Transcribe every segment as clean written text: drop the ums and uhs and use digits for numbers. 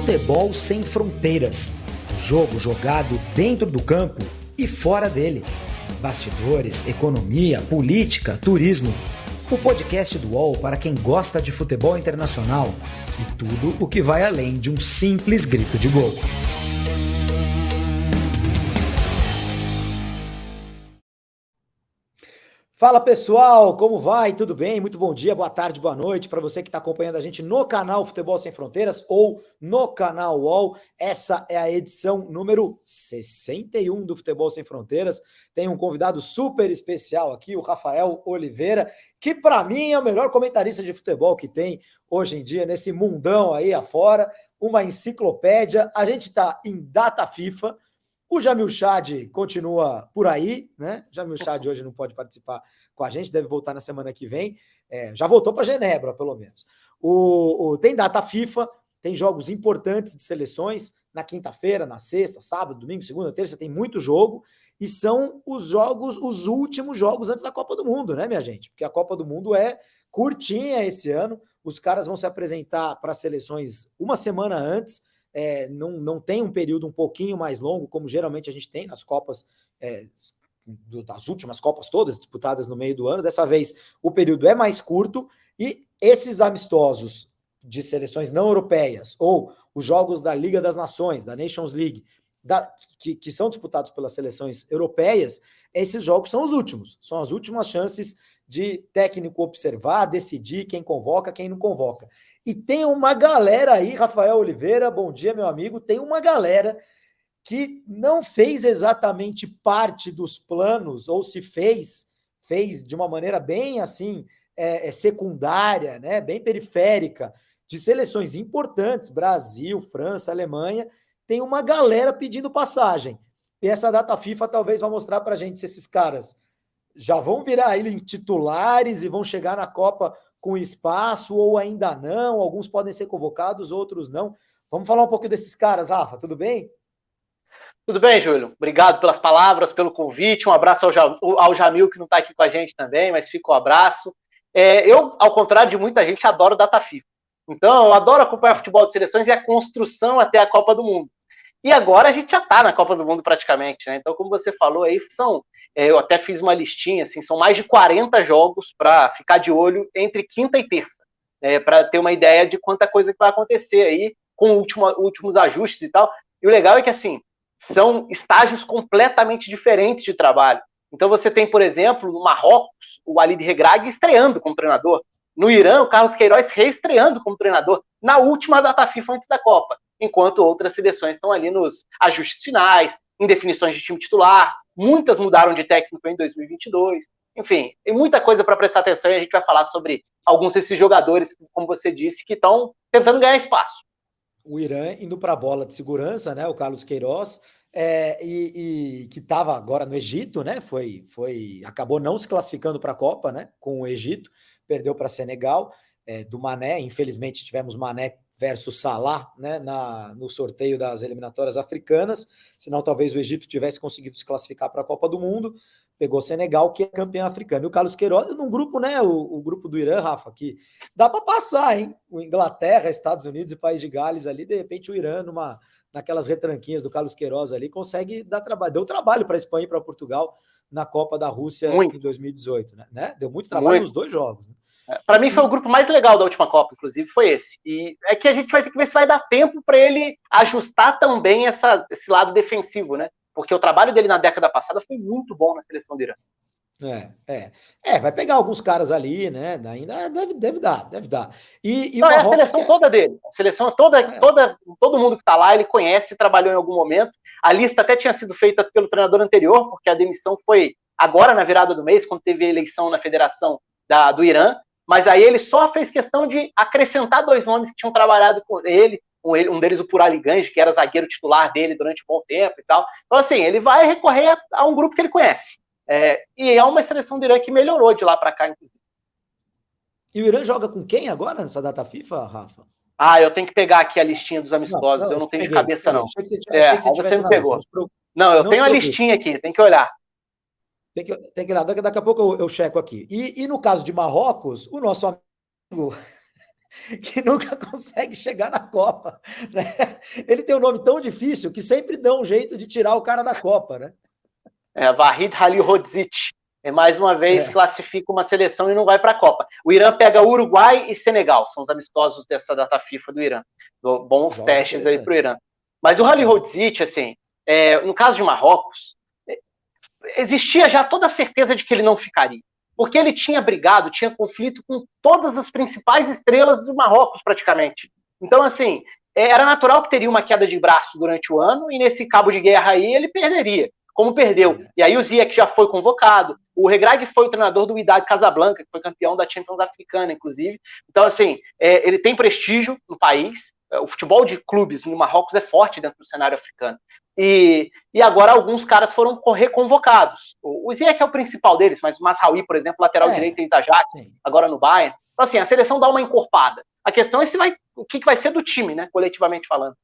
Futebol Sem Fronteiras. O jogo jogado dentro do campo e fora dele. Bastidores, economia, política, turismo. O podcast do UOL para quem gosta de futebol internacional e tudo o que vai além de um simples grito de gol. Fala pessoal, como vai? Tudo bem? Muito bom dia, boa tarde, boa noite para você que está acompanhando a gente no canal Futebol Sem Fronteiras ou no canal UOL. Essa é a edição número 61 do Futebol Sem Fronteiras. Tem um convidado super especial aqui, o Rafael Oliveira, que para mim é o melhor comentarista de futebol que tem hoje em dia, nesse mundão aí afora, uma enciclopédia. A gente está em data FIFA. O Jamil Chad continua por aí, né? O Jamil Chad hoje não pode participar com a gente, deve voltar na semana que vem. Já voltou para Genebra, pelo menos. Tem data FIFA, tem jogos importantes de seleções na quinta-feira, na sexta, sábado, domingo, segunda, terça, tem muito jogo. E são os últimos jogos antes da Copa do Mundo, né, minha gente? Porque a Copa do Mundo é curtinha esse ano. Os caras vão se apresentar para as seleções uma semana antes. Não tem um período um pouquinho mais longo, como geralmente a gente tem nas Copas, das últimas Copas todas disputadas no meio do ano. Dessa vez o período é mais curto e esses amistosos de seleções não europeias ou os jogos da Liga das Nações, da Nations League, que são disputados pelas seleções europeias, esses jogos são os últimos, são as últimas chances de técnico observar, decidir quem convoca, quem não convoca. E tem uma galera aí, Rafael Oliveira, bom dia, meu amigo, tem uma galera que não fez exatamente parte dos planos, ou se fez de uma maneira bem assim, secundária, né, bem periférica, de seleções importantes, Brasil, França, Alemanha, tem uma galera pedindo passagem. E essa data FIFA talvez vá mostrar pra gente se esses caras já vão virar aí titulares e vão chegar na Copa com espaço ou ainda não. Alguns podem ser convocados, outros não. Vamos falar um pouco desses caras, Rafa, tudo bem? Tudo bem, Júlio? Obrigado pelas palavras, pelo convite. Um abraço ao Jamil, que não está aqui com a gente também, mas fica o abraço. Eu, ao contrário de muita gente, adoro data FIFA. Então, eu adoro acompanhar futebol de seleções e a construção até a Copa do Mundo. E agora a gente já está na Copa do Mundo praticamente, né? Então, como você falou aí, eu até fiz uma listinha, assim, são mais de 40 jogos para ficar de olho entre quinta e terça, para ter uma ideia de quanta coisa que vai acontecer aí, com últimos ajustes e tal. E o legal é que, assim, são estágios completamente diferentes de trabalho. Então você tem, por exemplo, no Marrocos, o Walid Regragui estreando como treinador. No Irã, o Carlos Queiroz reestreando como treinador na última data FIFA antes da Copa, enquanto outras seleções estão ali nos ajustes finais, em definições de time titular. Muitas mudaram de técnico em 2022. Enfim, tem muita coisa para prestar atenção e a gente vai falar sobre alguns desses jogadores, como você disse, que estão tentando ganhar espaço. O Irã indo para a bola de segurança, né? O Carlos Queiroz, e que estava agora no Egito, né? Acabou não se classificando para a Copa, né? Com o Egito, perdeu para Senegal, do Mané. Infelizmente tivemos Mané versus Salah, né? No sorteio das eliminatórias africanas. Senão talvez o Egito tivesse conseguido se classificar para a Copa do Mundo. Pegou Senegal, que é campeão africano. E o Carlos Queiroz, num grupo, né? O grupo do Irã, Rafa, que dá para passar, hein? O Inglaterra, Estados Unidos e País de Gales ali, de repente o Irã, naquelas retranquinhas do Carlos Queiroz ali, consegue dar trabalho. Deu trabalho para a Espanha e para Portugal na Copa da Rússia em 2018, né? Deu muito trabalho nos dois jogos. Né? Para mim foi o grupo mais legal da última Copa, inclusive, foi esse. E é que a gente vai ter que ver se vai dar tempo para ele ajustar também esse lado defensivo, né? Porque o trabalho dele na década passada foi muito bom na seleção do Irã. Vai pegar alguns caras ali, né? Ainda deve dar. E não, é a seleção toda dele. A seleção toda, todo mundo que tá lá, ele conhece, trabalhou em algum momento. A lista até tinha sido feita pelo treinador anterior, porque a demissão foi agora na virada do mês, quando teve a eleição na federação do Irã. Mas aí ele só fez questão de acrescentar 2 nomes que tinham trabalhado com ele. Um deles, o Purali Ganji, que era zagueiro titular dele durante um bom tempo e tal. Então, assim, ele vai recorrer a um grupo que ele conhece. E é uma seleção do Irã que melhorou de lá para cá, inclusive. E o Irã joga com quem agora nessa data FIFA, Rafa? Eu tenho que pegar aqui a listinha dos amistosos. Eu não tenho de cabeça, não. Achei que você me pegou. Não, eu tenho a listinha aqui, tem que olhar. Tem que olhar, daqui a pouco eu checo aqui. E no caso de Marrocos, o nosso amigo que nunca consegue chegar na Copa, né? Ele tem um nome tão difícil que sempre dá um jeito de tirar o cara da Copa, né? Vahid Halilhodzic. Mais uma vez, É, classifica uma seleção e não vai para a Copa. O Irã pega Uruguai e Senegal, são os amistosos dessa data FIFA do Irã. Bons jogos testes aí para o interessantes. Irã. Mas o É. Halilhodzic, assim, no caso de Marrocos, existia já toda a certeza de que ele não ficaria. Porque ele tinha brigado, tinha conflito com todas as principais estrelas do Marrocos, praticamente. Então, assim, era natural que teria uma queda de braço durante o ano, e nesse cabo de guerra aí ele perderia, como perdeu. E aí o Ziyech já foi convocado, o Regragui foi o treinador do Wydad Casablanca, que foi campeão da Champions Africana, inclusive. Então, assim, ele tem prestígio no país, o futebol de clubes no Marrocos é forte dentro do cenário africano. E agora alguns caras foram reconvocados. O Ziyech é o principal deles, mas o Masraoui, por exemplo, lateral direito em Ajax, agora no Bayern. Então, assim, a seleção dá uma encorpada. A questão é o que vai ser do time, né, coletivamente falando.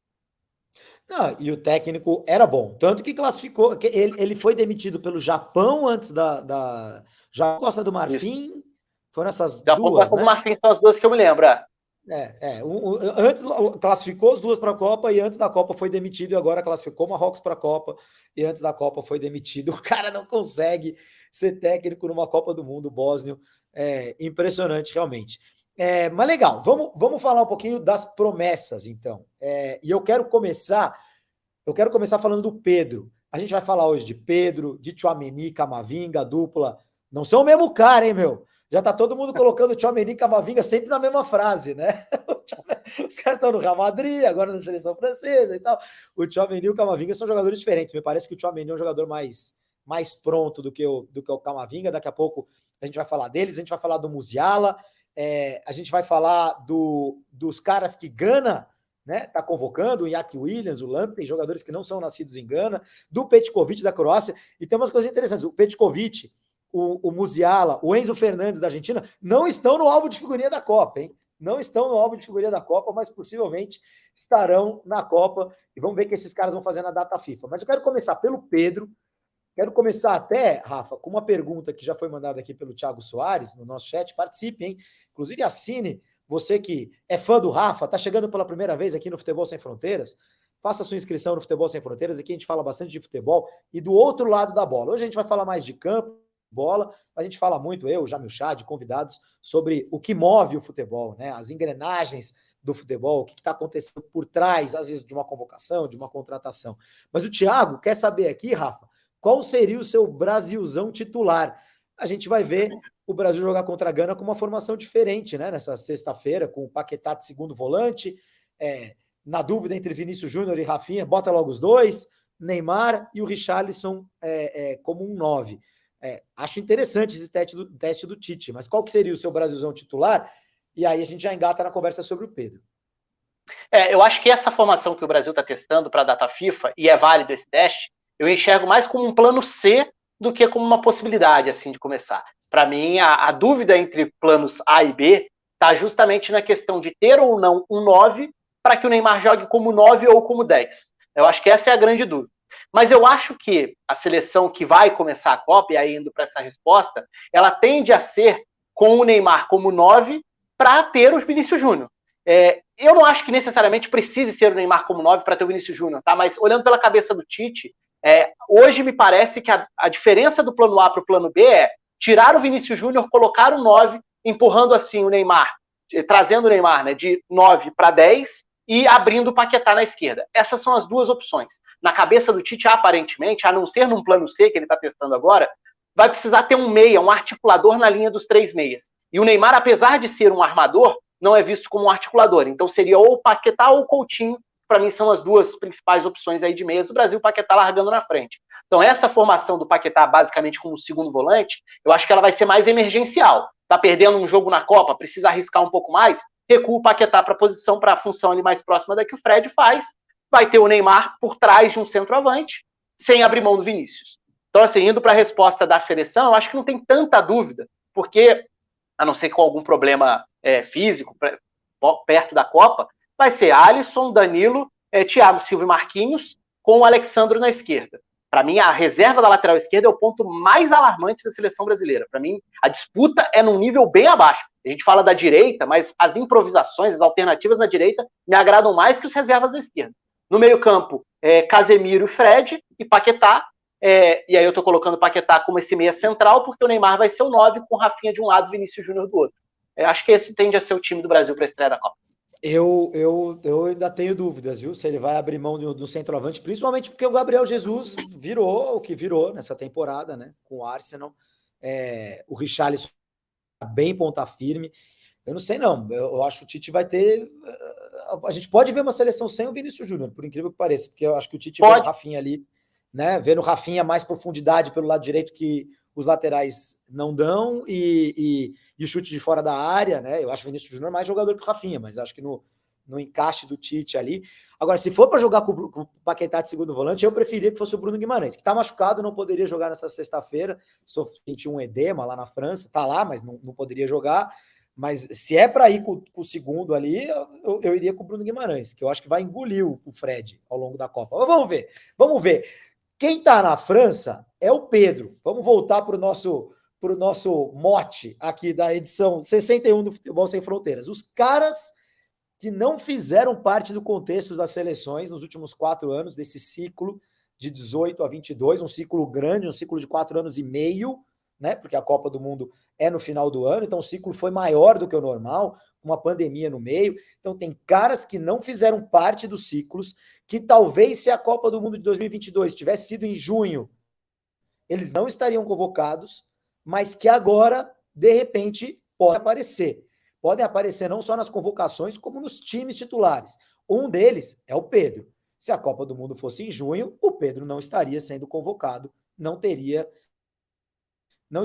Não, e o técnico era bom, tanto que classificou, que ele foi demitido pelo Japão antes da Japão, Costa do Marfim, isso. Foram essas Japão, duas, Costa do né? Marfim são as duas que eu me lembro. Antes classificou as duas para a Copa e antes da Copa foi demitido e agora classificou o Marrocos para a Copa e antes da Copa foi demitido. O cara não consegue ser técnico numa Copa do Mundo, bósnio. Impressionante, realmente. Mas legal, vamos falar um pouquinho das promessas, então. E eu quero começar falando do Pedro. A gente vai falar hoje de Pedro, de Tchouaméni, Camavinga, dupla. Não são o mesmo cara, hein, meu? Já tá todo mundo colocando o Tchouaméni e Camavinga sempre na mesma frase, né? Os caras estão no Real Madrid, agora na seleção francesa e tal. O Tchouaméni e o Camavinga são jogadores diferentes. Me parece que o Tchouaméni é um jogador mais pronto do que o Camavinga. Daqui a pouco a gente vai falar deles, a gente vai falar do Musiala, a gente vai falar dos caras que Gana, né, tá convocando, o Iñaki Williams, o Lamptey, jogadores que não são nascidos em Gana, do Petkovic da Croácia, e tem umas coisas interessantes. O Petkovic, o Musiala, o Enzo Fernandes da Argentina não estão no álbum de figurinha da Copa, hein? Não estão no álbum de figurinha da Copa, mas possivelmente estarão na Copa, e vamos ver o que esses caras vão fazer na data FIFA. Mas eu quero começar pelo Pedro, quero começar até, Rafa, com uma pergunta que já foi mandada aqui pelo Thiago Soares, no nosso chat, participe, hein? Inclusive assine, você que é fã do Rafa, está chegando pela primeira vez aqui no Futebol Sem Fronteiras, faça sua inscrição no Futebol Sem Fronteiras, aqui a gente fala bastante de futebol e do outro lado da bola. Hoje a gente vai falar mais de campo, bola, a gente fala muito, eu, Jamil Chad, convidados, sobre o que move o futebol, né? As engrenagens do futebol, o que está acontecendo por trás, às vezes, de uma convocação, de uma contratação. Mas o Thiago quer saber aqui, Rafa, qual seria o seu Brasilzão titular? A gente vai ver o Brasil jogar contra a Gana com uma formação diferente, né? Nessa sexta-feira, com o Paquetá de segundo volante, na dúvida entre Vinícius Júnior e Rafinha, bota logo os dois, Neymar e o Richarlison como um 9. Acho interessante esse teste do Tite, mas qual que seria o seu Brasilzão titular? E aí a gente já engata na conversa sobre o Pedro. Eu acho que essa formação que o Brasil está testando para a data FIFA, e é válido esse teste, eu enxergo mais como um plano C do que como uma possibilidade assim de começar. Para mim, a dúvida entre planos A e B está justamente na questão de ter ou não um 9 para que o Neymar jogue como 9 ou como 10. Eu acho que essa é a grande dúvida. Mas eu acho que a seleção que vai começar a Copa, e aí indo para essa resposta, ela tende a ser com o Neymar como 9 para ter os Vinícius Júnior. Eu não acho que necessariamente precise ser o Neymar como 9 para ter o Vinícius Júnior, tá? Mas olhando pela cabeça do Tite, hoje me parece que a diferença do plano A para o plano B é tirar o Vinícius Júnior, colocar o 9, empurrando assim o Neymar, trazendo o Neymar, né, de 9 para 10 e abrindo o Paquetá na esquerda. Essas são as duas opções. Na cabeça do Tite, aparentemente, a não ser num plano C que ele está testando agora, vai precisar ter um meia, um articulador na linha dos 3 meias. E o Neymar, apesar de ser um armador, não é visto como um articulador. Então seria ou o Paquetá ou o Coutinho. Para mim são as duas principais opções aí de meias do Brasil, o Paquetá largando na frente. Então essa formação do Paquetá basicamente como segundo volante, eu acho que ela vai ser mais emergencial. Tá perdendo um jogo na Copa, precisa arriscar um pouco mais, recua o Paquetá para a posição, para a função ali mais próxima da que o Fred faz, vai ter o Neymar por trás de um centroavante, sem abrir mão do Vinícius. Então assim, indo para a resposta da seleção, eu acho que não tem tanta dúvida, porque a não ser com algum problema físico perto da Copa, vai ser Alisson, Danilo, Thiago Silva e Marquinhos, com o Alexandro na esquerda. Para mim, a reserva da lateral esquerda é o ponto mais alarmante da seleção brasileira. Para mim, a disputa é num nível bem abaixo. A gente fala da direita, mas as improvisações, as alternativas na direita me agradam mais que os reservas da esquerda. No meio-campo, Casemiro, Fred e Paquetá. E aí eu tô colocando o Paquetá como esse meia central, porque o Neymar vai ser o 9, com o Rafinha de um lado e Vinícius Júnior do outro. Acho que esse tende a ser o time do Brasil para a estreia da Copa. Eu ainda tenho dúvidas, viu? Se ele vai abrir mão do centroavante, principalmente porque o Gabriel Jesus virou o que virou nessa temporada, né? Com o Arsenal. O Richarlison bem ponta firme. Eu não sei, não. Eu acho que o Tite vai ter. A gente pode ver uma seleção sem o Vinícius Júnior, por incrível que pareça, porque eu acho que o Tite vê o Rafinha ali, né? Vendo o Rafinha mais profundidade pelo lado direito que os laterais não dão e o chute de fora da área, né? Eu acho o Vinícius Júnior mais jogador que o Rafinha, mas acho que no encaixe do Tite ali. Agora, se for para jogar com o Paquetá de segundo volante, eu preferia que fosse o Bruno Guimarães, que está machucado, não poderia jogar nessa sexta-feira, sentiu um edema lá na França, está lá, mas não poderia jogar. Mas se é para ir com o segundo ali, eu iria com o Bruno Guimarães, que eu acho que vai engolir o Fred ao longo da Copa. Mas vamos ver. Quem está na França é o Pedro. Vamos voltar para o nosso mote aqui da edição 61 do Futebol Sem Fronteiras. Os caras que não fizeram parte do contexto das seleções nos últimos 4 anos, desse ciclo de 18 a 22, um ciclo grande, um ciclo de 4 anos e meio, né? Porque a Copa do Mundo é no final do ano, então o ciclo foi maior do que o normal, uma pandemia no meio. Então tem caras que não fizeram parte dos ciclos, que talvez se a Copa do Mundo de 2022 tivesse sido em junho, eles não estariam convocados, mas que agora, de repente, podem aparecer. Podem aparecer não só nas convocações, como nos times titulares. Um deles é o Pedro. Se a Copa do Mundo fosse em junho, o Pedro não estaria sendo convocado, não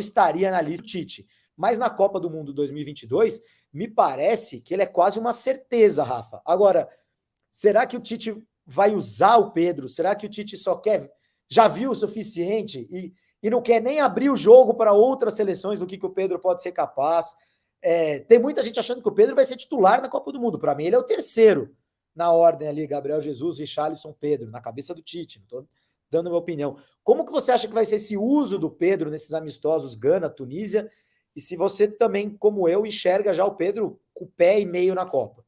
estaria na lista do Tite. Mas na Copa do Mundo 2022, me parece que ele é quase uma certeza, Rafa. Agora, será que o Tite vai usar o Pedro? Será que o Tite já viu o suficiente e não quer nem abrir o jogo para outras seleções do que o Pedro pode ser capaz? Tem muita gente achando que o Pedro vai ser titular na Copa do Mundo. Para mim, ele é o terceiro na ordem ali, Gabriel Jesus, Richarlison, Pedro, na cabeça do Tite. Não estou dando minha opinião. Como que você acha que vai ser esse uso do Pedro nesses amistosos Gana, Tunísia? E se você também, como eu, enxerga já o Pedro com o pé e meio na Copa?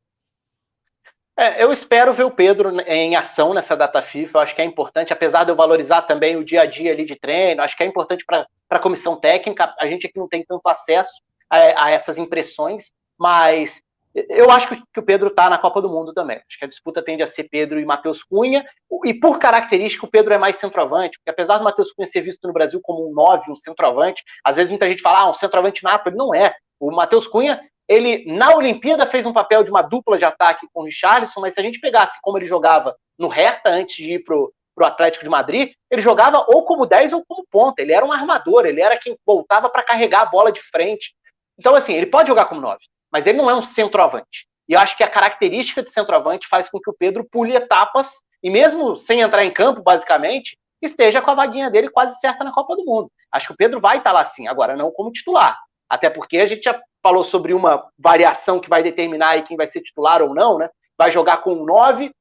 Eu espero ver o Pedro em ação nessa data FIFA. Eu acho que é importante, apesar de eu valorizar também o dia a dia ali de treino, acho que é importante para a comissão técnica. A gente aqui não tem tanto acesso a essas impressões, mas eu acho que o Pedro está na Copa do Mundo também. Acho que a disputa tende a ser Pedro e Matheus Cunha, e por característica o Pedro é mais centroavante, porque apesar do Matheus Cunha ser visto no Brasil como um 9, um centroavante, às vezes muita gente fala, um centroavante nato, ele não é. O Matheus Cunha, ele na Olimpíada fez um papel de uma dupla de ataque com o Richarlison, mas se a gente pegasse como ele jogava no Hertha antes de ir pro Atlético de Madrid, ele jogava ou como 10 ou como ponta, ele era um armador, ele era quem voltava para carregar a bola de frente. Então, assim, ele pode jogar como 9, mas ele não é um centroavante. E eu acho que a característica de centroavante faz com que o Pedro pule etapas e mesmo sem entrar em campo, basicamente, esteja com a vaguinha dele quase certa na Copa do Mundo. Acho que o Pedro vai estar lá sim, agora não como titular. Até porque a gente já falou sobre uma variação que vai determinar aí quem vai ser titular ou não, né? Vai jogar com o 9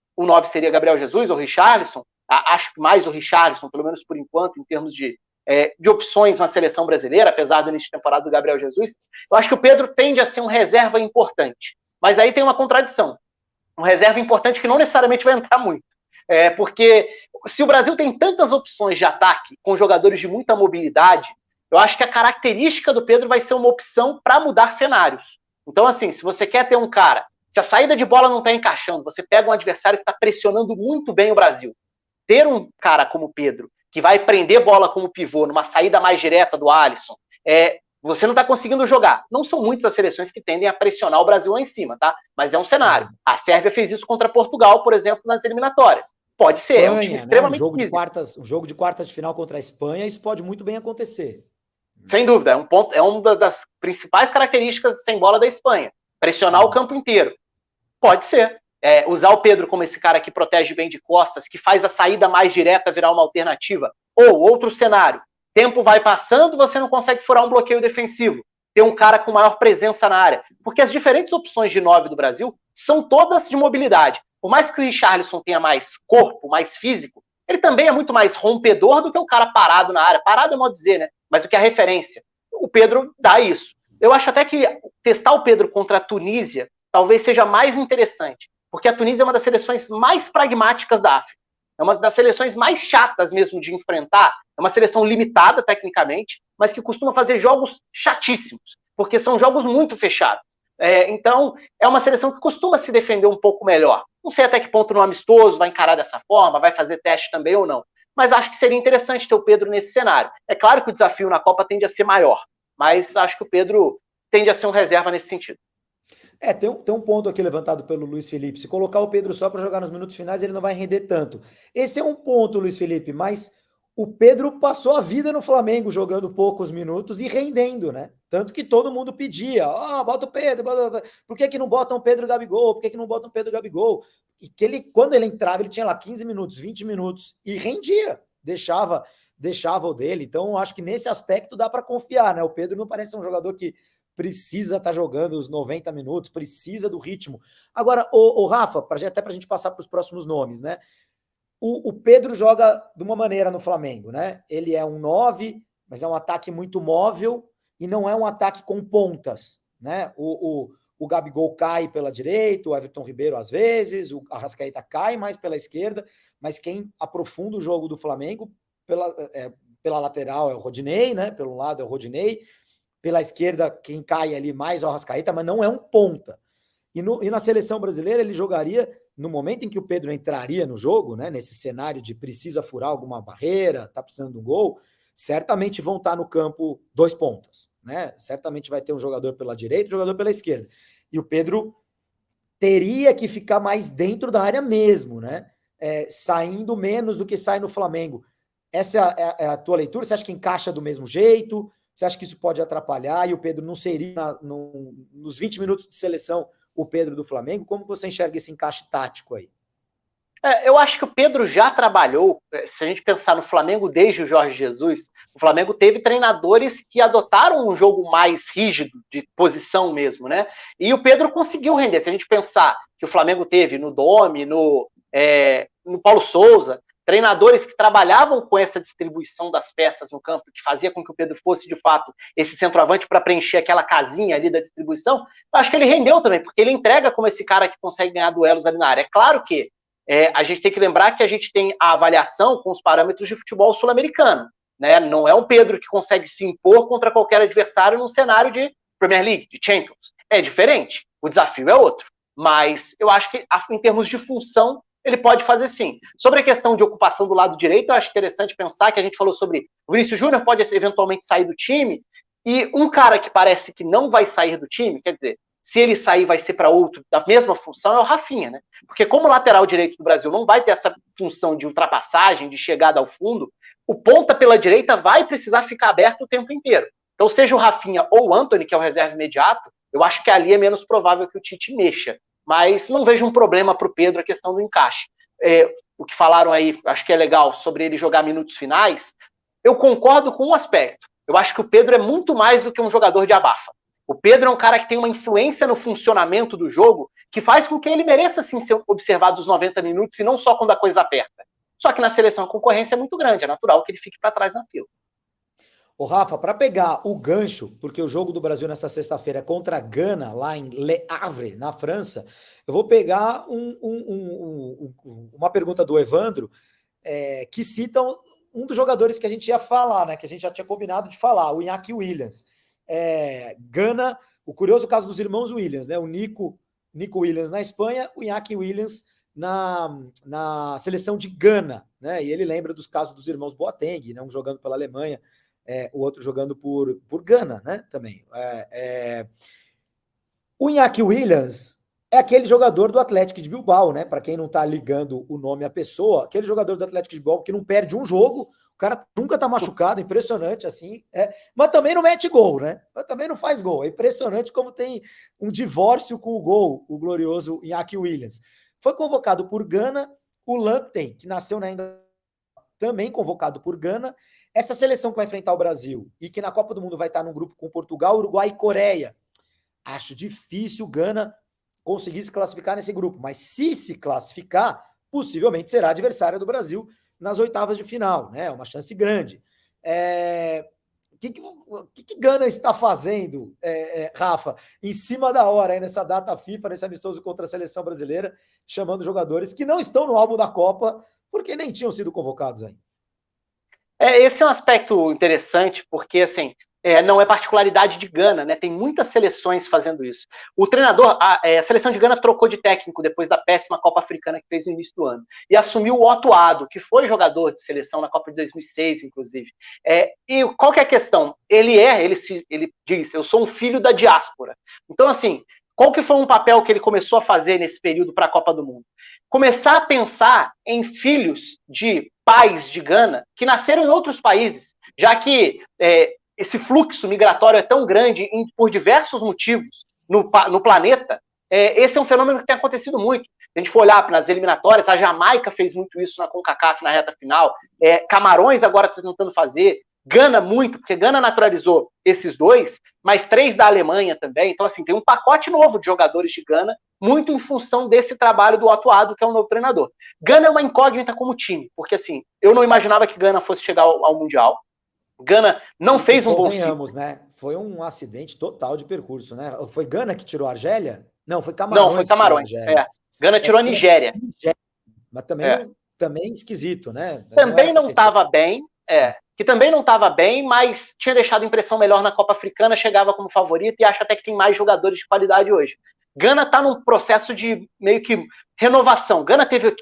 seria Gabriel Jesus ou Richarlison. Acho que mais o Richarlison, pelo menos por enquanto, em termos de opções na seleção brasileira, apesar do início de temporada do Gabriel Jesus. Eu acho que o Pedro tende a ser um reserva importante. Mas aí tem uma contradição. Um reserva importante que não necessariamente vai entrar muito. Porque se o Brasil tem tantas opções de ataque com jogadores de muita mobilidade, eu acho que a característica do Pedro vai ser uma opção para mudar cenários. Então, assim, se você quer ter um cara, se a saída de bola não está encaixando, você pega um adversário que está pressionando muito bem o Brasil. Ter um cara como o Pedro, que vai prender bola como pivô numa saída mais direta do Alisson, você não está conseguindo jogar. Não são muitas as seleções que tendem a pressionar o Brasil lá em cima, tá? Mas é um cenário. A Sérvia fez isso contra Portugal, por exemplo, nas eliminatórias. Pode ser, é um time extremamente físico. Um jogo de quartas de final contra a Espanha, isso pode muito bem acontecer. Sem dúvida, é uma das principais características sem bola da Espanha. Pressionar o campo inteiro. Pode ser. Usar o Pedro como esse cara que protege bem de costas, que faz a saída mais direta virar uma alternativa. Ou, outro cenário, tempo vai passando, você não consegue furar um bloqueio defensivo. Ter um cara com maior presença na área. Porque as diferentes opções de 9 do Brasil são todas de mobilidade. Por mais que o Richarlison tenha mais corpo, mais físico, ele também é muito mais rompedor do que o cara parado na área. Parado é modo de dizer, né? Mas o que é a referência? O Pedro dá isso. Eu acho até que testar o Pedro contra a Tunísia talvez seja mais interessante, porque a Tunísia é uma das seleções mais pragmáticas da África. É uma das seleções mais chatas mesmo de enfrentar. É uma seleção limitada tecnicamente, mas que costuma fazer jogos chatíssimos, porque são jogos muito fechados. Então, é uma seleção que costuma se defender um pouco melhor. Não sei até que ponto no amistoso vai encarar dessa forma, vai fazer teste também ou não. Mas acho que seria interessante ter o Pedro nesse cenário. É claro que o desafio na Copa tende a ser maior, mas acho que o Pedro tende a ser um reserva nesse sentido. Tem um ponto aqui levantado pelo Luiz Felipe. Se colocar o Pedro só para jogar nos minutos finais, ele não vai render tanto. Esse é um ponto, Luiz Felipe, mas o Pedro passou a vida no Flamengo jogando poucos minutos e rendendo, né? Tanto que todo mundo pedia: bota o Pedro, por que não botam o Pedro Gabigol? Por que não botam o Pedro Gabigol? E que ele, quando ele entrava, ele tinha lá 15 minutos, 20 minutos e rendia, deixava o dele. Então, acho que nesse aspecto dá para confiar, né? O Pedro não parece um jogador que precisa estar jogando os 90 minutos, precisa do ritmo. Agora, o Rafa, até para a gente passar para os próximos nomes, né? O Pedro joga de uma maneira no Flamengo, né? Ele é um 9, mas é um ataque muito móvel e não é um ataque com pontas, né? O Gabigol cai pela direita, o Everton Ribeiro às vezes, o Arrascaeta cai mais pela esquerda, mas quem aprofunda o jogo do Flamengo pela lateral é o Rodinei, né? Pelo lado é o Rodinei, pela esquerda, quem cai ali mais é o Arrascaeta, mas não é um ponta. E na seleção brasileira, ele jogaria, no momento em que o Pedro entraria no jogo, né, nesse cenário de precisa furar alguma barreira, tá precisando de um gol, certamente vão estar no campo dois pontas. Né? Certamente vai ter um jogador pela direita e um jogador pela esquerda. E o Pedro teria que ficar mais dentro da área mesmo, né? Saindo menos do que sai no Flamengo. Essa é a tua leitura? Você acha que encaixa do mesmo jeito? Você acha que isso pode atrapalhar e o Pedro não seria, nos 20 minutos de seleção, o Pedro do Flamengo? Como você enxerga esse encaixe tático aí? Eu acho que o Pedro já trabalhou, se a gente pensar no Flamengo desde o Jorge Jesus, o Flamengo teve treinadores que adotaram um jogo mais rígido, de posição mesmo, né? E o Pedro conseguiu render. Se a gente pensar que o Flamengo teve no Domi, no Paulo Souza, treinadores que trabalhavam com essa distribuição das peças no campo, que fazia com que o Pedro fosse, de fato, esse centroavante para preencher aquela casinha ali da distribuição, eu acho que ele rendeu também, porque ele entrega como esse cara que consegue ganhar duelos ali na área. É claro que a gente tem que lembrar que a gente tem a avaliação com os parâmetros de futebol sul-americano. Né? Não é um Pedro que consegue se impor contra qualquer adversário num cenário de Premier League, de Champions. É diferente, o desafio é outro. Mas eu acho que, em termos de função, ele pode fazer sim. Sobre a questão de ocupação do lado direito, eu acho interessante pensar que a gente falou sobre o Vinícius Júnior pode eventualmente sair do time, e um cara que parece que não vai sair do time, quer dizer, se ele sair vai ser para outro da mesma função, é o Rafinha, né? Porque como lateral direito do Brasil não vai ter essa função de ultrapassagem, de chegada ao fundo, o ponta pela direita vai precisar ficar aberto o tempo inteiro. Então, seja o Rafinha ou o Antony, que é o reserva imediato, eu acho que ali é menos provável que o Tite mexa. Mas não vejo um problema para o Pedro a questão do encaixe. O que falaram aí, acho que é legal, sobre ele jogar minutos finais, eu concordo com um aspecto. Eu acho que o Pedro é muito mais do que um jogador de abafa. O Pedro é um cara que tem uma influência no funcionamento do jogo que faz com que ele mereça, sim, ser observado os 90 minutos e não só quando a coisa aperta. Só que na seleção a concorrência é muito grande, é natural que ele fique para trás na fila. Ô, Rafa, para pegar o gancho, porque o jogo do Brasil nessa sexta-feira é contra a Gana, lá em Le Havre, na França, eu vou pegar uma pergunta do Evandro, que cita um dos jogadores que a gente ia falar, né? Que a gente já tinha combinado de falar, o Iñaki Williams. Gana, o curioso caso dos irmãos Williams, né? O Nico Williams na Espanha, o Iñaki Williams na seleção de Gana, né? E ele lembra dos casos dos irmãos Boateng, né? Um jogando pela Alemanha, o outro jogando por Gana, né? Também. O Iñaki Williams é aquele jogador do Atlético de Bilbao, né? Para quem não tá ligando o nome à pessoa, aquele jogador do Atlético de Bilbao que não perde um jogo, o cara nunca tá machucado, impressionante assim, mas também não mete gol, né? Mas também não faz gol. É impressionante como tem um divórcio com o gol, o glorioso Iñaki Williams. Foi convocado por Gana, o Lamptey, que nasceu na Inglaterra, também convocado por Gana. Essa seleção que vai enfrentar o Brasil e que na Copa do Mundo vai estar num grupo com Portugal, Uruguai e Coreia. Acho difícil o Gana conseguir se classificar nesse grupo, mas se classificar, possivelmente será adversária do Brasil nas oitavas de final, né? Uma chance grande. O que Gana está fazendo, Rafa, em cima da hora, aí nessa data FIFA, nesse amistoso contra a seleção brasileira, chamando jogadores que não estão no álbum da Copa, porque nem tinham sido convocados ainda? Esse é um aspecto interessante, porque assim, não é particularidade de Gana, né? Tem muitas seleções fazendo isso. O treinador, a seleção de Gana trocou de técnico depois da péssima Copa Africana que fez no início do ano. E assumiu o Otto Addo, que foi jogador de seleção na Copa de 2006, inclusive. E qual que é a questão? Ele disse, eu sou um filho da diáspora. Então, assim, qual que foi um papel que ele começou a fazer nesse período para a Copa do Mundo? Começar a pensar em filhos de pais de Gana que nasceram em outros países, já que esse fluxo migratório é tão grande por diversos motivos no planeta. Esse é um fenômeno que tem acontecido muito. Se a gente for olhar nas eliminatórias, a Jamaica fez muito isso na CONCACAF na reta final, Camarões agora está tentando fazer, Gana muito, porque Gana naturalizou esses dois, mas 3 da Alemanha também. Então, assim, tem um pacote novo de jogadores de Gana, muito em função desse trabalho do Otto Addo, que é o novo treinador. Gana é uma incógnita como time, porque, assim, eu não imaginava que Gana fosse chegar ao Mundial. Gana não fez um bom ciclo. Né? Foi um acidente total de percurso, né? Foi Gana que tirou a Argélia? Não, foi Camarões. Não, foi Camarões. Gana tirou a Nigéria. Mas também esquisito, né? Também não estava bem, que também não estava bem, mas tinha deixado impressão melhor na Copa Africana, chegava como favorito e acho até que tem mais jogadores de qualidade hoje. Gana está num processo de meio que renovação. Gana teve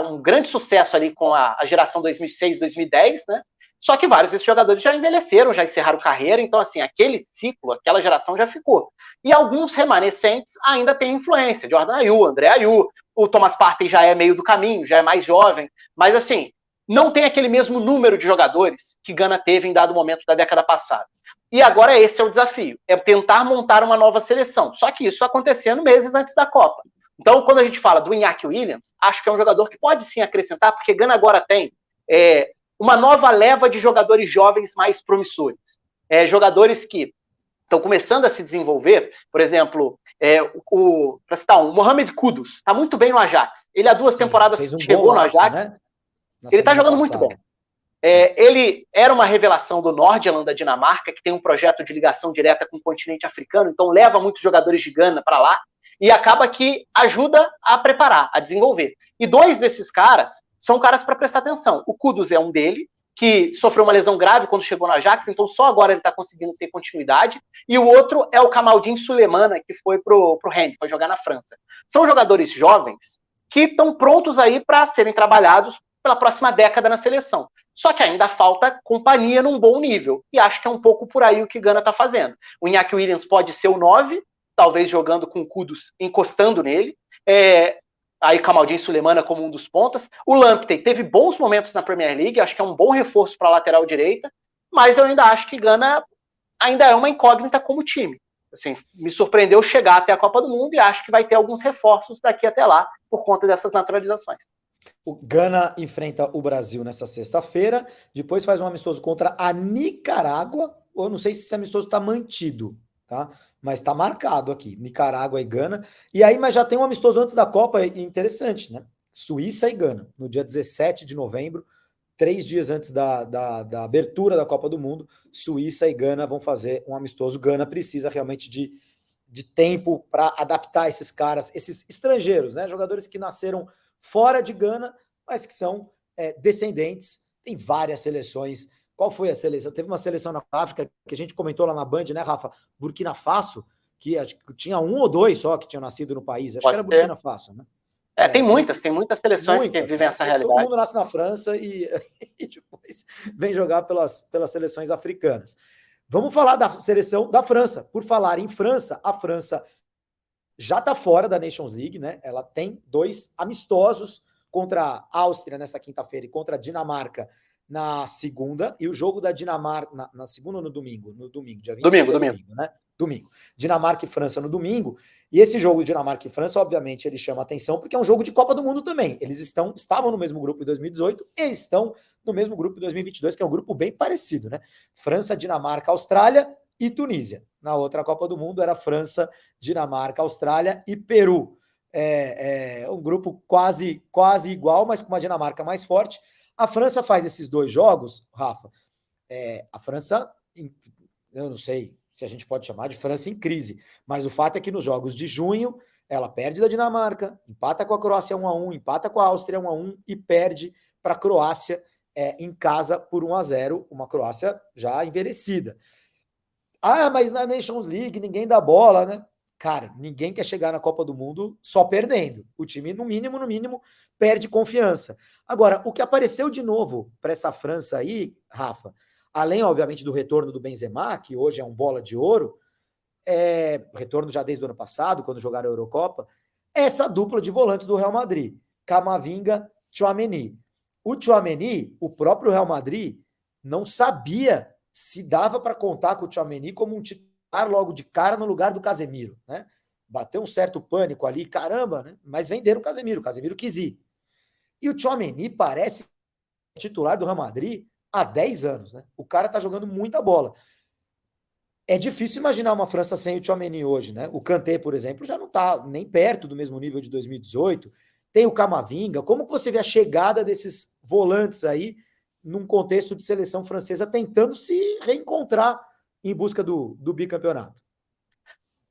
um grande sucesso ali com a geração 2006, 2010, né? Só que vários desses jogadores já envelheceram, já encerraram carreira, então assim, aquele ciclo, aquela geração já ficou. E alguns remanescentes ainda têm influência, Jordan Ayew, André Ayew, o Thomas Partey já é meio do caminho, já é mais jovem, mas assim, não tem aquele mesmo número de jogadores que Gana teve em dado momento da década passada. E agora esse é o desafio, é tentar montar uma nova seleção. Só que isso acontecendo meses antes da Copa. Então, quando a gente fala do Iñaki Williams, acho que é um jogador que pode sim acrescentar, porque Gana agora tem uma nova leva de jogadores jovens mais promissores. Jogadores que estão começando a se desenvolver, por exemplo, para citar o Mohamed Kudus, está muito bem no Ajax. Ele há 2 temporadas chegou no Ajax. Né? Ele está jogando muito bem. Ele era uma revelação do Nordjylland da Dinamarca, que tem um projeto de ligação direta com o continente africano, então leva muitos jogadores de Gana para lá, e acaba que ajuda a preparar, a desenvolver. E 2 desses caras são caras para prestar atenção. O Kudus é um dele, que sofreu uma lesão grave quando chegou no Ajax, então só agora ele está conseguindo ter continuidade, e o outro é o Kamaldeen Sulemana, que foi pro Rennes, foi jogar na França. São jogadores jovens que estão prontos aí para serem trabalhados pela próxima década na seleção. Só que ainda falta companhia num bom nível. E acho que é um pouco por aí o que Gana está fazendo. O Iñaki Williams pode ser o 9, talvez jogando com o Kudus encostando nele. Aí Kamaldeen Sulemana como um dos pontas. O Lamptey teve bons momentos na Premier League, acho que é um bom reforço para a lateral direita, mas eu ainda acho que Gana ainda é uma incógnita como time. Assim, me surpreendeu chegar até a Copa do Mundo e acho que vai ter alguns reforços daqui até lá por conta dessas naturalizações. O Gana enfrenta o Brasil nessa sexta-feira, depois faz um amistoso contra a Nicarágua. Eu não sei se esse amistoso está mantido, tá? Mas está marcado aqui, Nicarágua e Gana. E aí, mas já tem um amistoso antes da Copa, interessante, né? Suíça e Gana, no dia 17 de novembro, 3 dias antes da abertura da Copa do Mundo, Suíça e Gana vão fazer um amistoso. Gana precisa realmente de tempo para adaptar esses caras, esses estrangeiros, né? Jogadores que nasceram fora de Gana, mas que são descendentes. Tem várias seleções. Qual foi a seleção? Teve uma seleção na África que a gente comentou lá na Band, né, Rafa? Burkina Faso, que acho que tinha 1 ou 2 só que tinham nascido no país. Acho que era Burkina Faso, né? Tem muitas seleções que vivem essa realidade. Todo mundo nasce na França e depois vem jogar pelas seleções africanas. Vamos falar da seleção da França. Por falar em França, a França já está fora da Nations League, né? Ela tem 2 amistosos contra a Áustria nessa quinta-feira e contra a Dinamarca na segunda, e o jogo da Dinamarca na segunda ou no domingo? No domingo, dia 25 domingo, né? Domingo. Dinamarca e França no domingo. E esse jogo de Dinamarca e França, obviamente, ele chama atenção porque é um jogo de Copa do Mundo também. Eles estavam no mesmo grupo em 2018 e estão no mesmo grupo em 2022, que é um grupo bem parecido, né? França, Dinamarca, Austrália e Tunísia. Na outra Copa do Mundo era França, Dinamarca, Austrália e Peru. Um grupo quase igual, mas com uma Dinamarca mais forte. A França faz esses 2 jogos, Rafa. A França eu não sei se a gente pode chamar de França em crise, mas o fato é que nos jogos de junho ela perde da Dinamarca, empata com a Croácia 1-1, empata com a Áustria 1-1 e perde para a Croácia em casa por 1-0, uma Croácia já envelhecida. Ah, mas na Nations League ninguém dá bola, né? Cara, ninguém quer chegar na Copa do Mundo só perdendo. O time, no mínimo, perde confiança. Agora, o que apareceu de novo para essa França aí, Rafa, além, obviamente, do retorno do Benzema, que hoje é um bola de ouro, retorno já desde o ano passado, quando jogaram a Eurocopa, essa dupla de volantes do Real Madrid, Camavinga, Tchouaméni. O Tchouaméni, o próprio Real Madrid, não sabia se dava para contar com o Tchouaméni como um titular logo de cara no lugar do Casemiro, né? Bateu um certo pânico ali, caramba, né? Mas venderam o Casemiro quis ir. E o Tchouaméni parece titular do Real Madrid há 10 anos, né? O cara tá jogando muita bola. É difícil imaginar uma França sem o Tchouaméni hoje, né? O Kanté, por exemplo, já não tá nem perto do mesmo nível de 2018. Tem o Camavinga. Como que você vê a chegada desses volantes aí num contexto de seleção francesa tentando se reencontrar em busca do bicampeonato?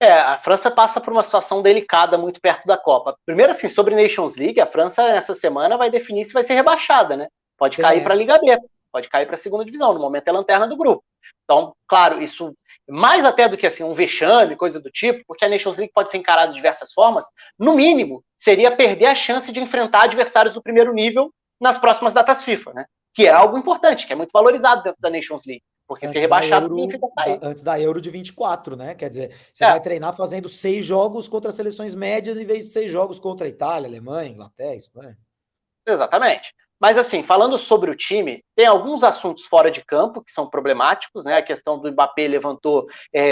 A França passa por uma situação delicada muito perto da Copa. Primeiro, assim, sobre Nations League, a França nessa semana vai definir se vai ser rebaixada, né? Pode cair para a Liga B, pode cair para a segunda divisão. No momento é a lanterna do grupo. Então, claro, isso mais até do que assim um vexame, coisa do tipo, porque a Nations League pode ser encarada de diversas formas. No mínimo, seria perder a chance de enfrentar adversários do primeiro nível nas próximas datas FIFA, né? Que é algo importante, que é muito valorizado dentro da Nations League. Porque ser rebaixado significa sair. Antes da Euro de 24, né? Quer dizer, você vai treinar fazendo 6 jogos contra seleções médias em vez de 6 jogos contra a Itália, Alemanha, Inglaterra, Espanha. Exatamente. Mas assim, falando sobre o time, tem alguns assuntos fora de campo que são problemáticos, né? A questão do Mbappé levantou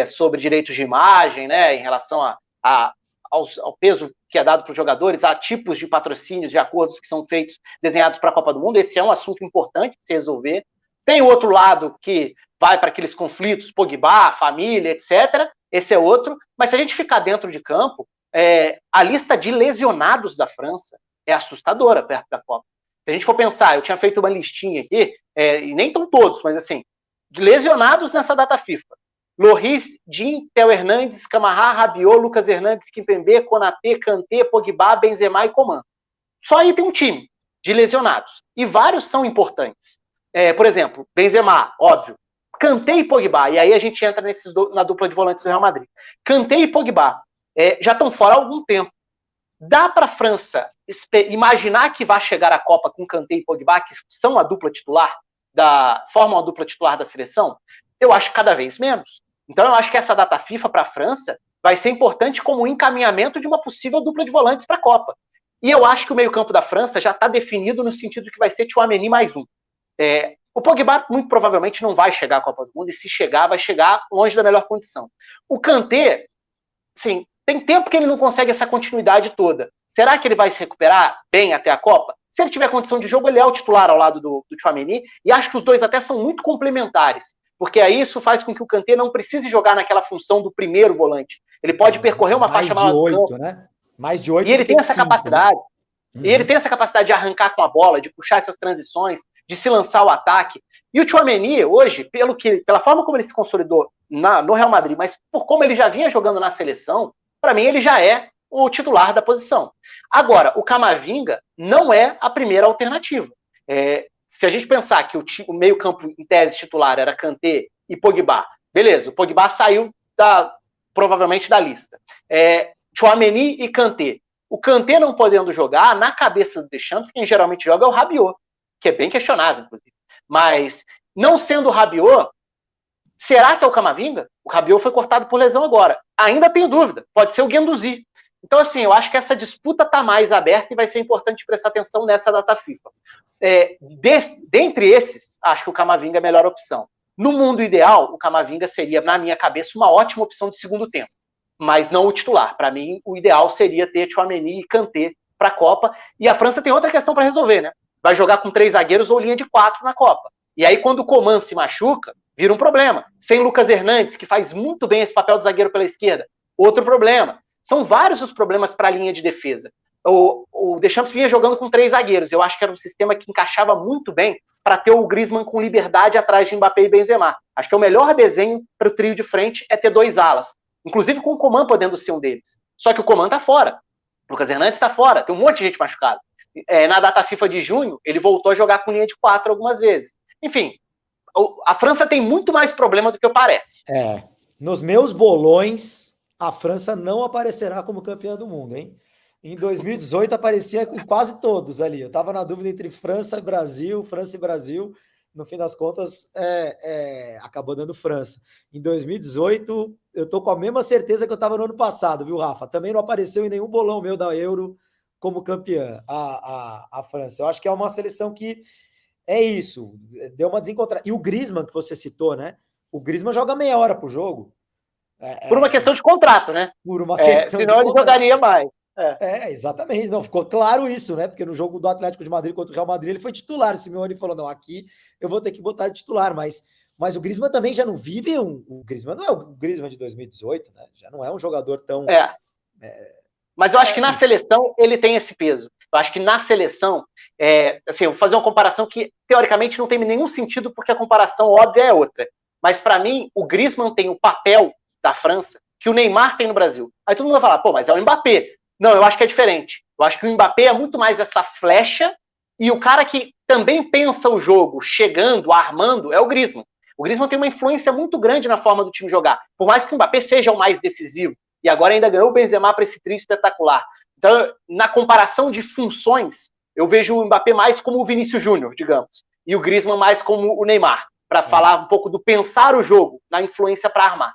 sobre direitos de imagem, né? Em relação ao peso que é dado para os jogadores, a tipos de patrocínios, de acordos que são feitos, desenhados para a Copa do Mundo. Esse é um assunto importante de se resolver. Tem o outro lado que vai para aqueles conflitos, Pogba, família, etc. Esse é outro. Mas se a gente ficar dentro de campo, a lista de lesionados da França é assustadora perto da Copa. Se a gente for pensar, eu tinha feito uma listinha aqui, e nem estão todos, mas assim, de lesionados nessa data FIFA. Lloris, Jean, Theo Hernandes, Camará, Rabiot, Lucas Hernandes, Kimpembe, Konaté, Kanté, Pogba, Benzema e Coman. Só aí tem um time de lesionados. E vários são importantes. Por exemplo, Benzema, óbvio. Kanté e Pogba. E aí a gente entra na dupla de volantes do Real Madrid. Kanté e Pogba já estão fora há algum tempo. Dá para a França imaginar que vai chegar à Copa com Kanté e Pogba, que são a dupla titular, formam a dupla titular da seleção? Eu acho cada vez menos. Então eu acho que essa data FIFA para a França vai ser importante como encaminhamento de uma possível dupla de volantes para a Copa. E eu acho que o meio-campo da França já está definido no sentido que vai ser Tchouaméni mais um. O Pogba muito provavelmente não vai chegar à Copa do Mundo, e se chegar, vai chegar longe da melhor condição. O Kanté, sim, tem tempo que ele não consegue essa continuidade toda. Será que ele vai se recuperar bem até a Copa? Se ele tiver condição de jogo, ele é o titular ao lado do Tchouaméni, e acho que os dois até são muito complementares, porque aí isso faz com que o Kanté não precise jogar naquela função do primeiro volante. Ele pode percorrer uma faixa maior do campo. Né? Mais de 8. E ele tem essa capacidade. Né? E ele tem essa capacidade de arrancar com a bola, de puxar essas transições, de se lançar o ataque. E o Tchouaméni, hoje, pela forma como ele se consolidou no Real Madrid, mas por como ele já vinha jogando na seleção, para mim ele já é o titular da posição. Agora, o Camavinga não é a primeira alternativa. Se a gente pensar que o meio-campo em tese titular era Kanté e Pogba, beleza, o Pogba saiu provavelmente da lista. Tchouaméni e Kanté. O Kanté não podendo jogar, na cabeça do Deschamps, quem geralmente joga é o Rabiot, que é bem questionável, inclusive. Mas, não sendo o Rabiot, será que é o Camavinga? O Rabiot foi cortado por lesão agora. Ainda tenho dúvida. Pode ser o Guendouzi. Então, assim, eu acho que essa disputa está mais aberta e vai ser importante prestar atenção nessa data FIFA. Dentre esses, acho que o Camavinga é a melhor opção. No mundo ideal, o Camavinga seria, na minha cabeça, uma ótima opção de segundo tempo, mas não o titular. Para mim, o ideal seria ter Tchouaméni e Kanté para a Copa. E a França tem outra questão para resolver, né? Vai jogar com 3 zagueiros ou linha de 4 na Copa. E aí, quando o Coman se machuca, vira um problema. Sem Lucas Hernandes, que faz muito bem esse papel do zagueiro pela esquerda, outro problema. São vários os problemas para a linha de defesa. o Deschamps vinha jogando com 3 zagueiros. Eu acho que era um sistema que encaixava muito bem para ter o Griezmann com liberdade atrás de Mbappé e Benzema. Acho que o melhor desenho para o trio de frente é ter 2 alas, inclusive com o Coman podendo ser um deles. Só que o Coman tá fora, o Lucas Hernandes tá fora, tem um monte de gente machucada. Na data FIFA de junho, ele voltou a jogar com linha de 4 algumas vezes. Enfim, a França tem muito mais problema do que parece. Nos meus bolões, a França não aparecerá como campeã do mundo, hein? Em 2018 aparecia em quase todos ali. Eu estava na dúvida entre França e Brasil. No fim das contas, acabou dando França. Em 2018, eu tô com a mesma certeza que eu estava no ano passado, viu, Rafa? Também não apareceu em nenhum bolão meu da Euro como campeã a França. Eu acho que é uma seleção que é isso, deu uma desencontrada. E o Griezmann, que você citou, né? O Griezmann joga meia hora por jogo. Por uma questão de contrato, né? Por uma questão senão ele jogaria mais. Exatamente. Não, ficou claro isso, né? Porque no jogo do Atlético de Madrid contra o Real Madrid, ele foi titular. O Simeone falou, não, aqui eu vou ter que botar de titular. Mas o Griezmann também já não vive o Griezmann não é o Griezmann de 2018, né? Já não é um jogador tão... Mas eu acho que na seleção ele tem esse peso. Eu acho que na seleção, assim, eu vou fazer uma comparação que teoricamente não tem nenhum sentido, porque a comparação óbvia é outra. Mas para mim, o Griezmann tem o papel da França que o Neymar tem no Brasil. Aí todo mundo vai falar, pô, mas é o Mbappé. Não, eu acho que é diferente. Eu acho que o Mbappé é muito mais essa flecha, e o cara que também pensa o jogo chegando, armando, é o Griezmann. O Griezmann tem uma influência muito grande na forma do time jogar. Por mais que o Mbappé seja o mais decisivo, e agora ainda ganhou o Benzema para esse trio espetacular. Então, na comparação de funções, eu vejo o Mbappé mais como o Vinícius Júnior, digamos, e o Griezmann mais como o Neymar, para falar um pouco do pensar o jogo, na influência para armar.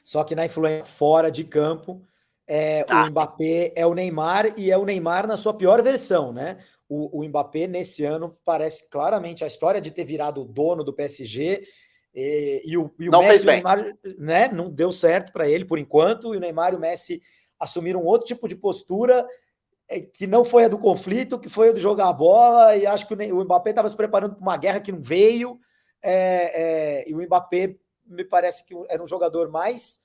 Só que na influência fora de campo, o Mbappé é o Neymar, e é o Neymar na sua pior versão, né? O Mbappé, nesse ano, parece claramente a história de ter virado o dono do PSG, e o Messi e o Neymar, né, não deu certo para ele por enquanto, e o Neymar e o Messi assumiram outro tipo de postura, que não foi a do conflito, que foi a do jogar a bola, e acho que o Mbappé estava se preparando para uma guerra que não veio, e o Mbappé me parece que era um jogador mais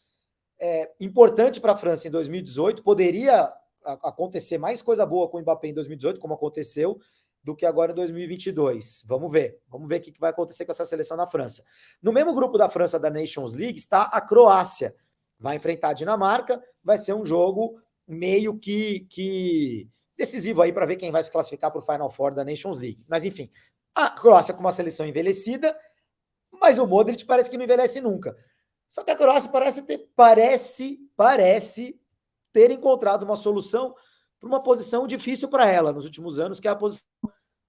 importante para a França em 2018, poderia acontecer mais coisa boa com o Mbappé em 2018, como aconteceu, do que agora em 2022. Vamos ver o que vai acontecer com essa seleção na França. No mesmo grupo da França da Nations League está a Croácia, vai enfrentar a Dinamarca, vai ser um jogo meio que decisivo aí para ver quem vai se classificar para o Final Four da Nations League. Mas enfim, a Croácia com uma seleção envelhecida, mas o Modric parece que não envelhece nunca. Só que a Croácia parece ter encontrado uma solução para uma posição difícil para ela nos últimos anos, que é a posição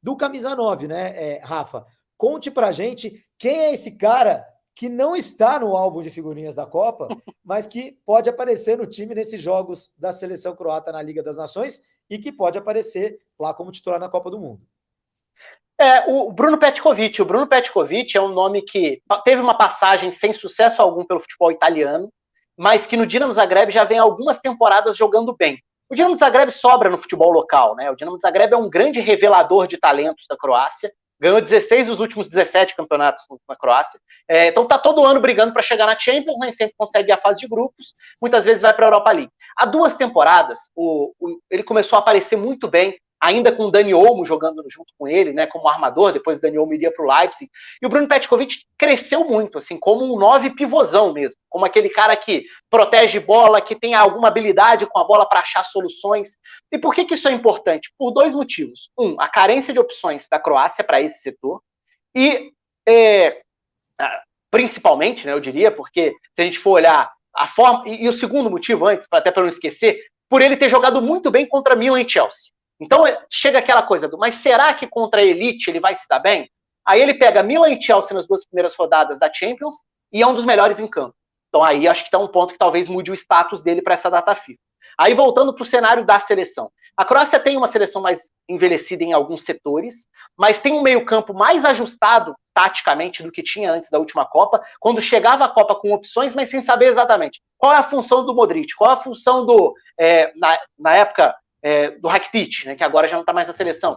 do camisa 9, né, Rafa? Conte pra gente quem é esse cara que não está no álbum de figurinhas da Copa, mas que pode aparecer no time nesses jogos da seleção croata na Liga das Nações e que pode aparecer lá como titular na Copa do Mundo. O Bruno Petkovic. O Bruno Petkovic é um nome que teve uma passagem sem sucesso algum pelo futebol italiano, mas que no Dinamo Zagreb já vem algumas temporadas jogando bem. O Dinamo Zagreb sobra no futebol local, né? O Dinamo Zagreb é um grande revelador de talentos da Croácia, ganhou 16 dos últimos 17 campeonatos na Croácia, então tá todo ano brigando para chegar na Champions, nem sempre consegue a fase de grupos, muitas vezes vai para a Europa League. Há 2 temporadas, ele começou a aparecer muito bem, ainda com o Dani Olmo jogando junto com ele, né, como armador, depois o Dani Olmo iria para o Leipzig, e o Bruno Petkovic cresceu muito, assim, como um 9 pivôzão mesmo, como aquele cara que protege bola, que tem alguma habilidade com a bola para achar soluções. E por que isso é importante? Por 2 motivos. A carência de opções da Croácia para esse setor, e principalmente, né, eu diria, porque se a gente for olhar a forma, e o segundo motivo antes, até para não esquecer, por ele ter jogado muito bem contra Milan e Chelsea. Então chega aquela coisa mas será que contra a elite ele vai se dar bem? Aí ele pega Milan e Chelsea nas 2 primeiras rodadas da Champions e é um dos melhores em campo. Então aí acho que tá um ponto que talvez mude o status dele para essa data FIFA. Aí voltando para o cenário da seleção. A Croácia tem uma seleção mais envelhecida em alguns setores, mas tem um meio-campo mais ajustado taticamente do que tinha antes da última Copa, quando chegava a Copa com opções, mas sem saber exatamente qual é a função do Modric, qual é a função na época do Rakitic, né, que agora já não está mais na seleção.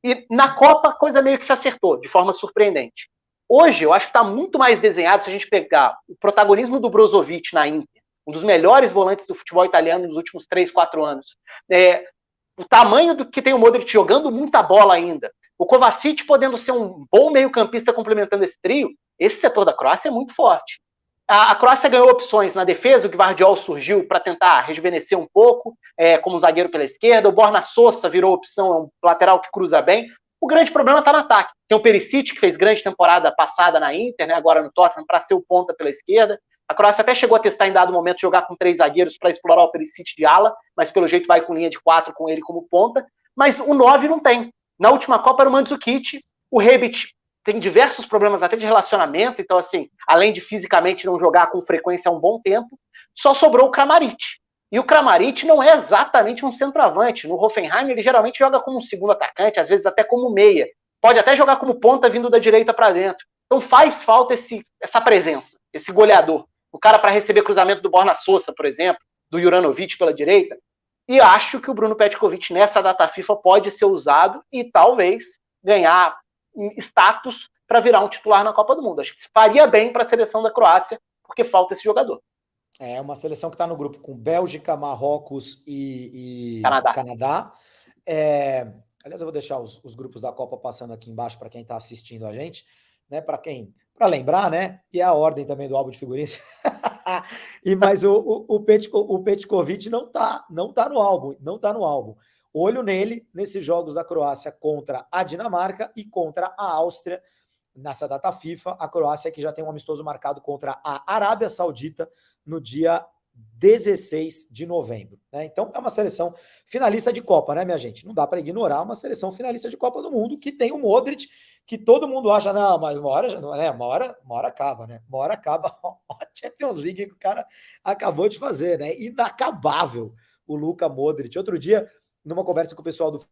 E na Copa a coisa meio que se acertou, de forma surpreendente. Hoje eu acho que está muito mais desenhado, se a gente pegar o protagonismo do Brozovic na Inter, um dos melhores volantes do futebol italiano nos últimos 3, 4 anos, o tamanho do que tem o Modric jogando muita bola ainda, o Kovacic podendo ser um bom meio-campista complementando esse trio, esse setor da Croácia é muito forte. A Croácia ganhou opções na defesa, o Gvardiol surgiu para tentar rejuvenescer um pouco, como zagueiro pela esquerda, o Borna Sosa virou opção, é um lateral que cruza bem. O grande problema está no ataque. Tem o Perisic, que fez grande temporada passada na Inter, né, agora no Tottenham, para ser o ponta pela esquerda. A Croácia até chegou a testar em dado momento jogar com 3 zagueiros para explorar o Perisic de ala, mas pelo jeito vai com linha de 4 com ele como ponta. Mas o 9 não tem. Na última Copa era o Mandzukic, o Rebic tem diversos problemas até de relacionamento, então assim, além de fisicamente não jogar com frequência há um bom tempo, só sobrou o Kramaric. E o Kramaric não é exatamente um centroavante. No Hoffenheim ele geralmente joga como um segundo atacante, às vezes até como meia. Pode até jogar como ponta vindo da direita para dentro. Então faz falta essa presença, esse goleador. O cara para receber cruzamento do Borna Sosa, por exemplo, do Juranovic pela direita. E acho que o Bruno Petkovic nessa data FIFA pode ser usado e talvez ganhar status para virar um titular na Copa do Mundo. Acho que faria bem para a seleção da Croácia, porque falta esse jogador. É uma seleção que está no grupo com Bélgica, Marrocos e Canadá. Aliás, eu vou deixar os grupos da Copa passando aqui embaixo para quem está assistindo a gente, né? Para lembrar, né? E a ordem também do álbum de figurinhas. Mas o Petkovic não tá no álbum. Olho nele nesses jogos da Croácia contra a Dinamarca e contra a Áustria nessa data FIFA. A Croácia que já tem um amistoso marcado contra a Arábia Saudita no dia 16 de novembro. Né? Então é uma seleção finalista de Copa, né, minha gente? Não dá para ignorar uma seleção finalista de Copa do Mundo que tem o Modric, que todo mundo acha, não, mas uma hora acaba, né? Uma hora acaba a Champions League que o cara acabou de fazer, né? Inacabável o Luka Modric. Outro dia, numa conversa com o pessoal do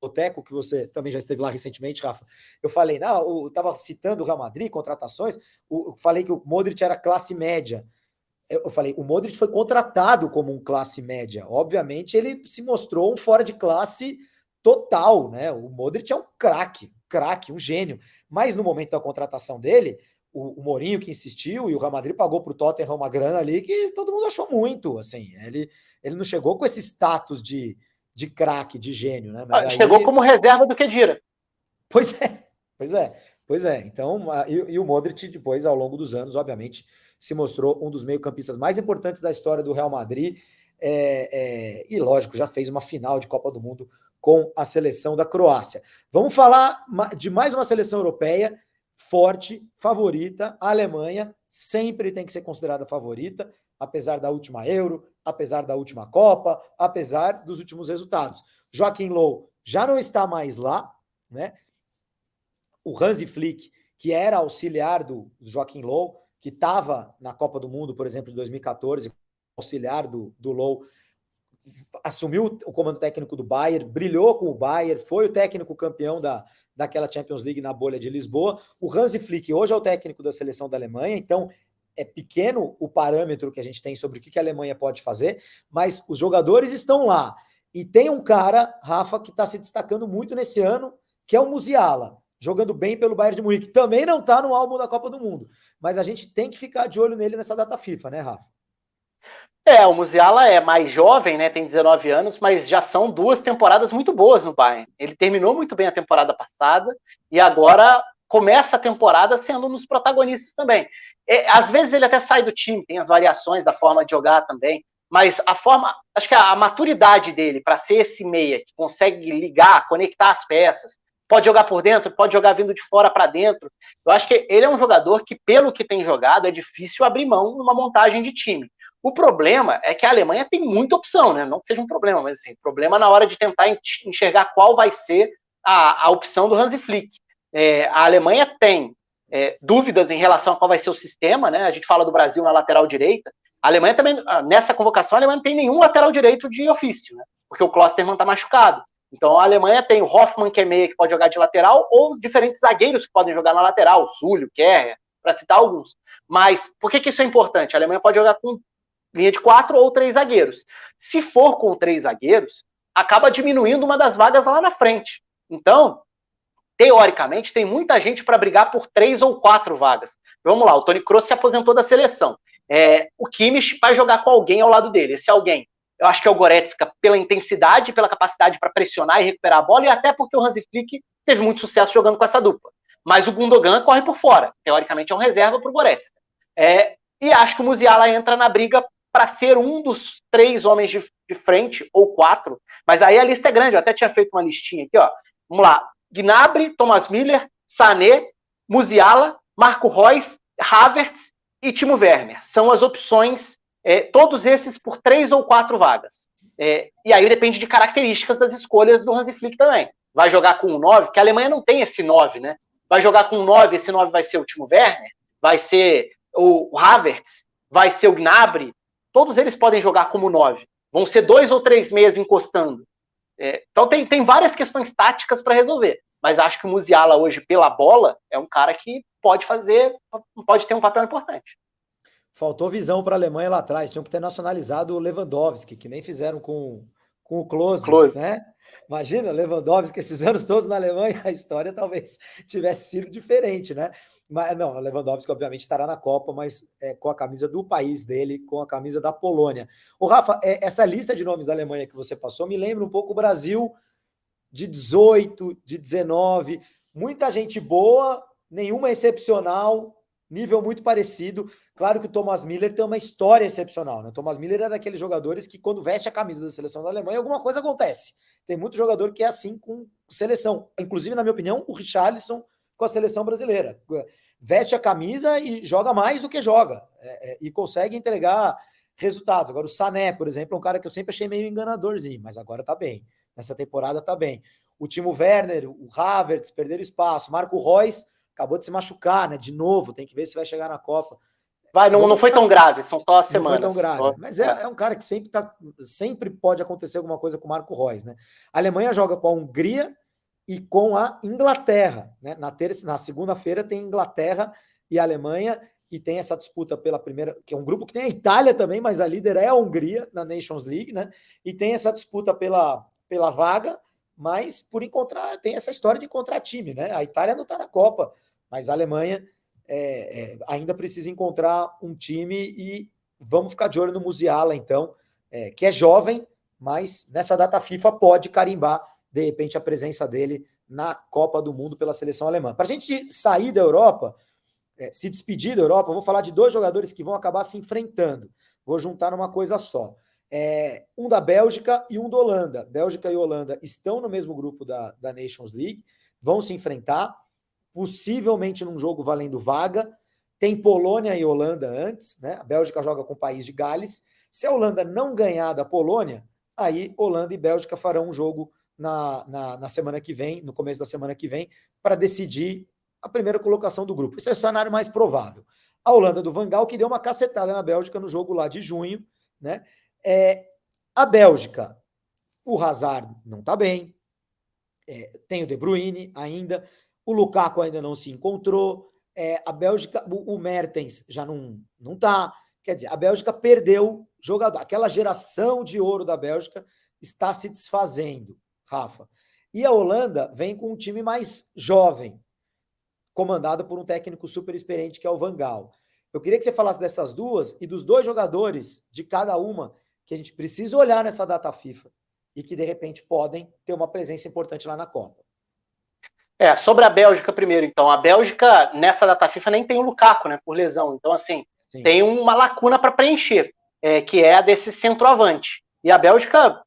Boteco, que você também já esteve lá recentemente, Rafa, eu falei, eu estava citando o Real Madrid, contratações, eu falei que o Modric era classe média. Eu falei, o Modric foi contratado como um classe média. Obviamente, ele se mostrou um fora de classe total, né? O Modric é um craque, um gênio. Mas no momento da contratação dele, o Mourinho que insistiu e o Real Madrid pagou para o Tottenham uma grana ali que todo mundo achou muito. Assim, ele não chegou com esse status de craque, de gênio, né? Mas chegou como reserva do Khedira. Pois é. Então, e o Modric depois, ao longo dos anos, obviamente, se mostrou um dos meio-campistas mais importantes da história do Real Madrid e, lógico, já fez uma final de Copa do Mundo com a seleção da Croácia. Vamos falar de mais uma seleção europeia forte, favorita. A Alemanha sempre tem que ser considerada favorita, apesar da última Euro, apesar da última Copa, apesar dos últimos resultados. Joachim Löw já não está mais lá, né? O Hansi Flick, que era auxiliar do Joachim Löw, que estava na Copa do Mundo, por exemplo, de 2014, auxiliar do Löw, assumiu o comando técnico do Bayern, brilhou com o Bayern, foi o técnico campeão daquela Champions League na bolha de Lisboa. O Hansi Flick hoje é o técnico da seleção da Alemanha, então é pequeno o parâmetro que a gente tem sobre o que a Alemanha pode fazer, mas os jogadores estão lá. E tem um cara, Rafa, que está se destacando muito nesse ano, que é o Musiala, jogando bem pelo Bayern de Munique. Também não está no álbum da Copa do Mundo, mas a gente tem que ficar de olho nele nessa data FIFA, né, Rafa? O Musiala é mais jovem, né? Tem 19 anos, mas já são 2 temporadas muito boas no Bayern. Ele terminou muito bem a temporada passada e agora começa a temporada sendo um dos protagonistas também. Às vezes ele até sai do time, tem as variações da forma de jogar também, mas acho que a maturidade dele para ser esse meia que consegue ligar, conectar as peças, pode jogar por dentro, pode jogar vindo de fora para dentro. Eu acho que ele é um jogador que, pelo que tem jogado, é difícil abrir mão numa montagem de time. O problema é que a Alemanha tem muita opção, né? Não que seja um problema, mas assim, problema na hora de tentar enxergar qual vai ser a opção do Hansi Flick. A Alemanha tem dúvidas em relação a qual vai ser o sistema, né? A gente fala do Brasil na lateral direita. A Alemanha também, nessa convocação, a Alemanha não tem nenhum lateral direito de ofício, né? Porque o Klostermann está machucado. Então a Alemanha tem o Hoffmann, que é meia, que pode jogar de lateral, ou os diferentes zagueiros que podem jogar na lateral, o Sully, o Kerr, para citar alguns. Mas por que isso é importante? A Alemanha pode jogar com linha de 4 ou 3 zagueiros. Se for com 3 zagueiros, acaba diminuindo uma das vagas lá na frente. Então, teoricamente, tem muita gente para brigar por 3 ou 4 vagas. Vamos lá, o Toni Kroos se aposentou da seleção. O Kimmich vai jogar com alguém ao lado dele. Esse alguém eu acho que é o Goretzka pela intensidade, pela capacidade para pressionar e recuperar a bola, e até porque o Hansi Flick teve muito sucesso jogando com essa dupla. Mas o Gundogan corre por fora, teoricamente é um reserva para o Goretzka. E acho que o Musiala entra na briga para ser um dos 3 homens de frente, ou 4, mas aí a lista é grande, eu até tinha feito uma listinha aqui, ó. Vamos lá, Gnabry, Thomas Müller, Sané, Musiala, Marco Reus, Havertz e Timo Werner. São as opções, todos esses por 3 ou 4 vagas. E aí depende de características das escolhas do Hansi Flick também. Vai jogar com um 9, porque a Alemanha não tem esse 9, né? Vai jogar com um 9, esse 9 vai ser o Timo Werner, vai ser o Havertz, vai ser o Gnabry. Todos eles podem jogar como 9. Vão ser 2 ou 3 meias encostando. Então tem várias questões táticas para resolver. Mas acho que o Musiala hoje, pela bola, é um cara que pode ter um papel importante. Faltou visão para a Alemanha lá atrás. Tinham que ter nacionalizado o Lewandowski, que nem fizeram com o Klose, né? Imagina, Lewandowski, esses anos todos na Alemanha, a história talvez tivesse sido diferente, né? Mas não, o Lewandowski obviamente estará na Copa, mas com a camisa do país dele, com a camisa da Polônia. Ô Rafa, essa lista de nomes da Alemanha que você passou me lembra um pouco o Brasil de 18, de 19, muita gente boa, nenhuma excepcional, nível muito parecido. Claro que o Thomas Müller tem uma história excepcional, né? O Thomas Müller é daqueles jogadores que quando veste a camisa da seleção da Alemanha, alguma coisa acontece. Tem muito jogador que é assim com seleção. Inclusive, na minha opinião, o Richarlison com a seleção brasileira. Veste a camisa e joga mais do que joga. E consegue entregar resultados. Agora, o Sané, por exemplo, é um cara que eu sempre achei meio enganadorzinho, mas agora tá bem. Nessa temporada tá bem. O Timo Werner, o Havertz, perderam espaço. Marco Reus acabou de se machucar, né? De novo, tem que ver se vai chegar na Copa. Não foi tão grave, são só semanas. Não foi tão grave, mas é um cara que sempre pode acontecer alguma coisa com o Marco Reus, né? A Alemanha joga com a Hungria e com a Inglaterra, né? Na segunda-feira tem Inglaterra e Alemanha, e tem essa disputa pela primeira, que é um grupo que tem a Itália também, mas a líder é a Hungria na Nations League, né? E tem essa disputa pela vaga, mas por encontrar, tem essa história de encontrar time, né? A Itália não está na Copa, mas a Alemanha ainda precisa encontrar um time, e vamos ficar de olho no Musiala, então, que é jovem, mas nessa data FIFA pode carimbar, de repente, a presença dele na Copa do Mundo pela seleção alemã. Para a gente sair da Europa, se despedir da Europa, eu vou falar de 2 jogadores que vão acabar se enfrentando. Vou juntar numa coisa só. Um da Bélgica e um da Holanda. Bélgica e Holanda estão no mesmo grupo da Nations League, vão se enfrentar, possivelmente num jogo valendo vaga. Tem Polônia e Holanda antes, né? A Bélgica joga com o país de Gales. Se a Holanda não ganhar da Polônia, aí Holanda e Bélgica farão um jogo na semana que vem, no começo da semana que vem, para decidir a primeira colocação do grupo. Esse é o cenário mais provável. A Holanda do Van Gaal, que deu uma cacetada na Bélgica no jogo lá de junho, né? A Bélgica, o Hazard não está bem, tem o De Bruyne ainda, o Lukaku ainda não se encontrou, a Bélgica, o Mertens já não está. Quer dizer, a Bélgica perdeu jogador. Aquela geração de ouro da Bélgica está se desfazendo, Rafa. E a Holanda vem com um time mais jovem, comandado por um técnico super experiente, que é o Van Gaal. Eu queria que você falasse dessas duas e dos 2 jogadores de cada uma que a gente precisa olhar nessa data FIFA e que, de repente, podem ter uma presença importante lá na Copa. Sobre a Bélgica primeiro, então. A Bélgica, nessa data FIFA, nem tem o Lukaku, né, por lesão. Então, assim, sim, tem uma lacuna para preencher, que é a desse centroavante. E a Bélgica,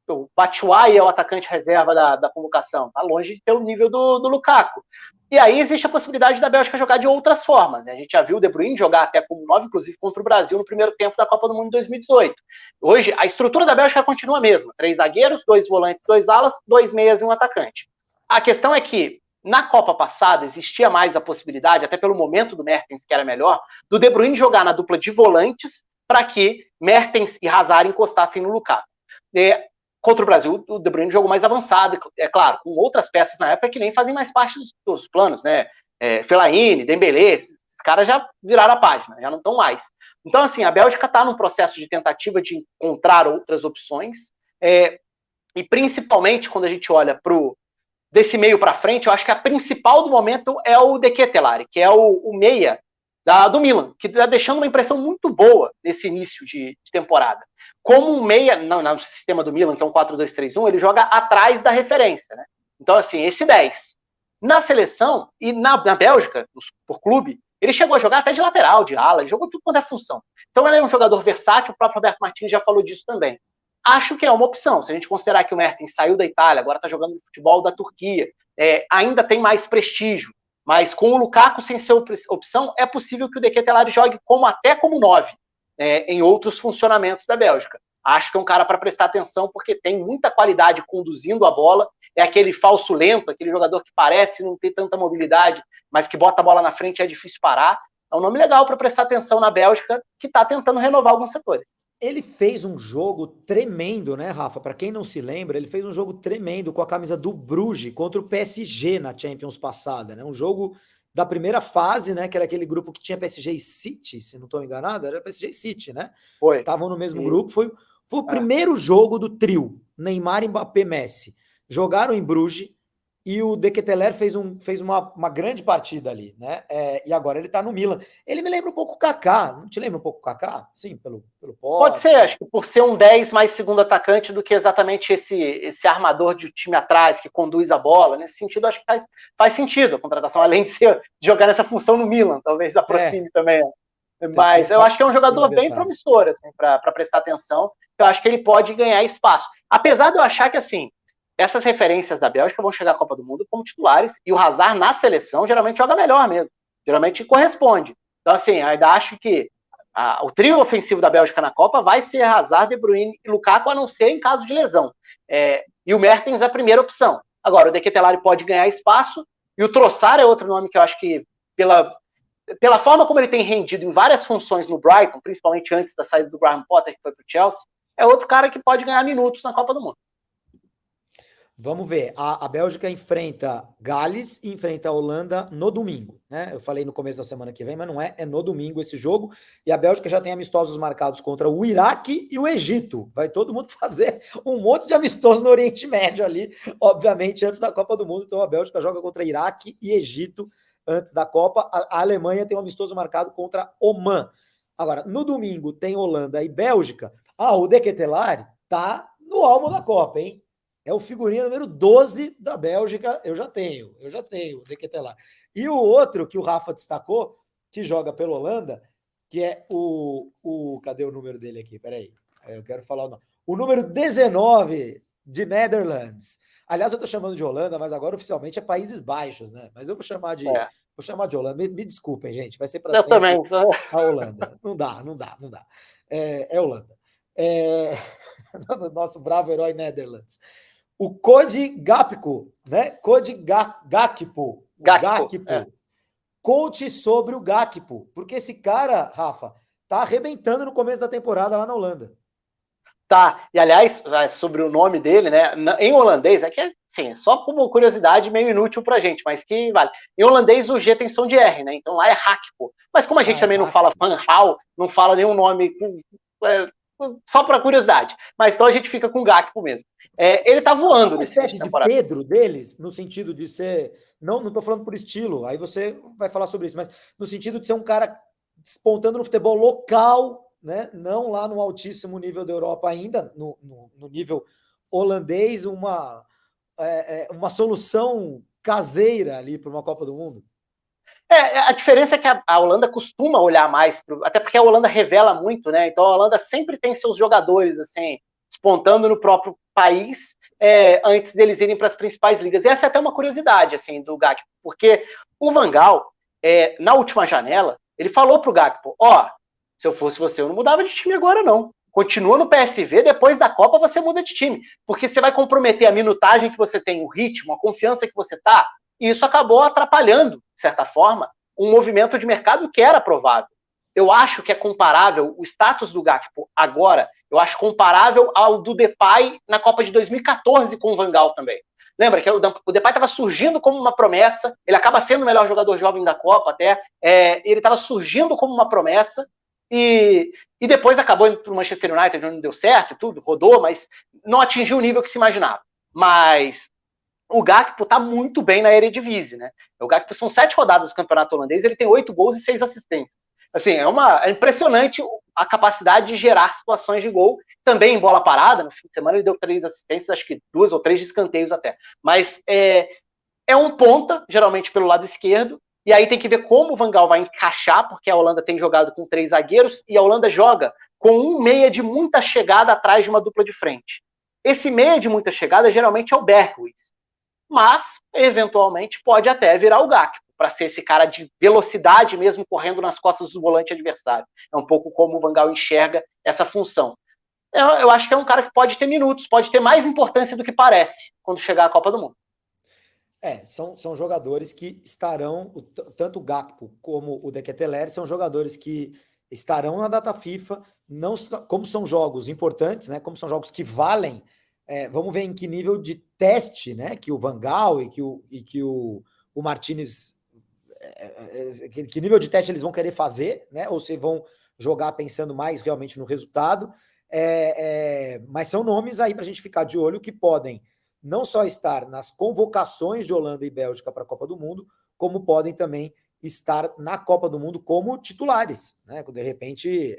o Batshuayi é o atacante reserva da convocação. Está longe de ter o nível do Lukaku. E aí existe a possibilidade da Bélgica jogar de outras formas, né? A gente já viu o De Bruyne jogar até como 9, inclusive contra o Brasil no primeiro tempo da Copa do Mundo de 2018. Hoje, a estrutura da Bélgica continua a mesma. 3 zagueiros, 2 volantes, 2 alas, 2 meias e um atacante. A questão é que, na Copa passada, existia mais a possibilidade, até pelo momento do Mertens, que era melhor, do De Bruyne jogar na dupla de volantes para que Mertens e Hazard encostassem no Lukaku. Contra o Brasil, o De Bruyne jogou mais avançado, é claro, com outras peças na época que nem fazem mais parte dos planos, né? Fellaini, Dembélé, esses caras já viraram a página, já não estão mais. Então, assim, a Bélgica está num processo de tentativa de encontrar outras opções, e principalmente quando a gente olha desse meio para frente, eu acho que a principal do momento é o De Ketelaere, que é o meia do Milan, que está deixando uma impressão muito boa nesse início de temporada. Como um meia, no sistema do Milan, que é um 4-2-3-1, ele joga atrás da referência, né? Então, assim, esse 10. Na seleção e na Bélgica, por clube, ele chegou a jogar até de lateral, de ala, ele jogou tudo quanto é função. Então ele é um jogador versátil, o próprio Roberto Martins já falou disso também. Acho que é uma opção, se a gente considerar que o Mertens saiu da Itália, agora está jogando no futebol da Turquia, ainda tem mais prestígio, mas com o Lukaku sem ser opção, é possível que o De Ketelaere jogue até como 9, em outros funcionamentos da Bélgica. Acho que é um cara para prestar atenção, porque tem muita qualidade conduzindo a bola, é aquele falso lento, aquele jogador que parece não ter tanta mobilidade, mas que bota a bola na frente e é difícil parar. É um nome legal para prestar atenção na Bélgica, que está tentando renovar alguns setores. Ele fez um jogo tremendo, né, Rafa? Para quem não se lembra, ele fez um jogo tremendo com a camisa do Bruges contra o PSG na Champions passada, né? Um jogo da primeira fase, né? Que era aquele grupo que tinha PSG e City, se não estou enganado, era PSG e City, né? Foi. Estavam no mesmo grupo. Foi o primeiro jogo do trio, Neymar, Mbappé, Messi. Jogaram em Bruges e o De Ketelaere fez uma grande partida ali, né? E agora ele tá no Milan. Ele me lembra um pouco o Kaká. Não te lembra um pouco o Kaká? Sim, pelo porte. Pode ser, acho que por ser um 10 mais segundo atacante do que exatamente esse armador de time atrás que conduz a bola. Nesse sentido, acho que faz sentido a contratação, além de jogar nessa função no Milan, talvez aproxime também. Mas eu acho que é um jogador bem promissor, assim, para prestar atenção. Eu acho que ele pode ganhar espaço. Apesar de eu achar que, assim, essas referências da Bélgica vão chegar à Copa do Mundo como titulares, e o Hazard na seleção geralmente joga melhor mesmo. Geralmente corresponde. Então, assim, ainda acho que o trio ofensivo da Bélgica na Copa vai ser Hazard, De Bruyne e Lukaku, a não ser em caso de lesão. E o Mertens é a primeira opção. Agora, o De Ketelaere pode ganhar espaço, e o Trossard é outro nome que eu acho que, pela forma como ele tem rendido em várias funções no Brighton, principalmente antes da saída do Graham Potter, que foi para o Chelsea, é outro cara que pode ganhar minutos na Copa do Mundo. Vamos ver, a Bélgica enfrenta Gales e enfrenta a Holanda no domingo, né? Eu falei no começo da semana que vem, mas não é no domingo esse jogo. E a Bélgica já tem amistosos marcados contra o Iraque e o Egito. Vai todo mundo fazer um monte de amistosos no Oriente Médio ali, obviamente, antes da Copa do Mundo. Então a Bélgica joga contra Iraque e Egito antes da Copa. A Alemanha tem um amistoso marcado contra Omã. Agora, no domingo tem Holanda e Bélgica. O De Ketelaere tá no almo da Copa, hein? É o figurinha número 12 da Bélgica, eu já tenho, o De Ketelaere. E o outro que o Rafa destacou, que joga pela Holanda, que é cadê o número dele aqui? Peraí, eu quero falar o nome. O número 19 de Netherlands. Aliás, eu estou chamando de Holanda, mas agora oficialmente é Países Baixos, né? Mas eu vou chamar de Holanda. Me desculpem, gente, vai ser para sempre também. A Holanda. Não dá. É Holanda. Nosso bravo herói Netherlands. O Cody Gakpo, né? Cody Gakpo. Conte sobre o Gakpo, porque esse cara, Rafa, tá arrebentando no começo da temporada lá na Holanda. Tá, e aliás, sobre o nome dele, né? Em holandês, é que assim, só como curiosidade meio inútil pra gente, mas que vale. Em holandês o G tem som de R, né? Então lá é Gakpo. Mas como a gente também não fala Van Gaal, não fala nenhum nome só para curiosidade. Mas então a gente fica com o Gakpo mesmo. Ele tá voando. Uma espécie de Pedro deles, no sentido de ser... Não tô falando por estilo, aí você vai falar sobre isso, mas no sentido de ser um cara despontando no futebol local, né? Não lá no altíssimo nível da Europa ainda, no nível holandês, uma solução caseira ali para uma Copa do Mundo. A diferença é que a Holanda costuma olhar mais, até porque a Holanda revela muito, né? Então a Holanda sempre tem seus jogadores, assim, despontando no próprio país, antes deles irem para as principais ligas. E essa é até uma curiosidade, assim, do Gakpo, porque o Van Gaal, na última janela, ele falou pro Gakpo, se eu fosse você, eu não mudava de time agora, não. Continua no PSV, depois da Copa você muda de time, porque você vai comprometer a minutagem que você tem, o ritmo, a confiança que você tá, e isso acabou atrapalhando, de certa forma, um movimento de mercado que era provável. Eu acho que é comparável, o status do Gakpo agora, eu acho comparável ao do Depay na Copa de 2014 com o Van Gaal também. Lembra que o Depay estava surgindo como uma promessa, ele acaba sendo o melhor jogador jovem da Copa até, ele estava surgindo como uma promessa, e depois acabou indo para o Manchester United, onde não deu certo e tudo, rodou, mas não atingiu o nível que se imaginava. Mas o Gakpo tá muito bem na Eredivisie, né? O Gakpo são 7 rodadas do campeonato holandês, ele tem 8 gols e 6 assistências. Assim, é impressionante a capacidade de gerar situações de gol, também em bola parada. No fim de semana ele deu 3 assistências, acho que 2 ou 3 de escanteios até. Mas é um ponta, geralmente pelo lado esquerdo, e aí tem que ver como o Van Gaal vai encaixar, porque a Holanda tem jogado com 3 zagueiros, e a Holanda joga com um meia de muita chegada atrás de uma dupla de frente. Esse meia de muita chegada geralmente é o Berghuis, mas, eventualmente, pode até virar o Gakpo, para ser esse cara de velocidade mesmo, correndo nas costas do volante adversário. É um pouco como o Van Gaal enxerga essa função. Eu acho que é um cara que pode ter minutos, pode ter mais importância do que parece quando chegar à Copa do Mundo. São jogadores que estarão, tanto o Gakpo como o De Ketelaere, são jogadores que estarão na data FIFA, não, como são jogos importantes, né? Como são jogos que valem, vamos ver em que nível de teste, né? Que o Van Gaal e que o Martinez, que nível de teste eles vão querer fazer, né? Ou se vão jogar pensando mais realmente no resultado. Mas são nomes aí para a gente ficar de olho que podem não só estar nas convocações de Holanda e Bélgica para a Copa do Mundo, como podem também estar na Copa do Mundo como titulares, né? De repente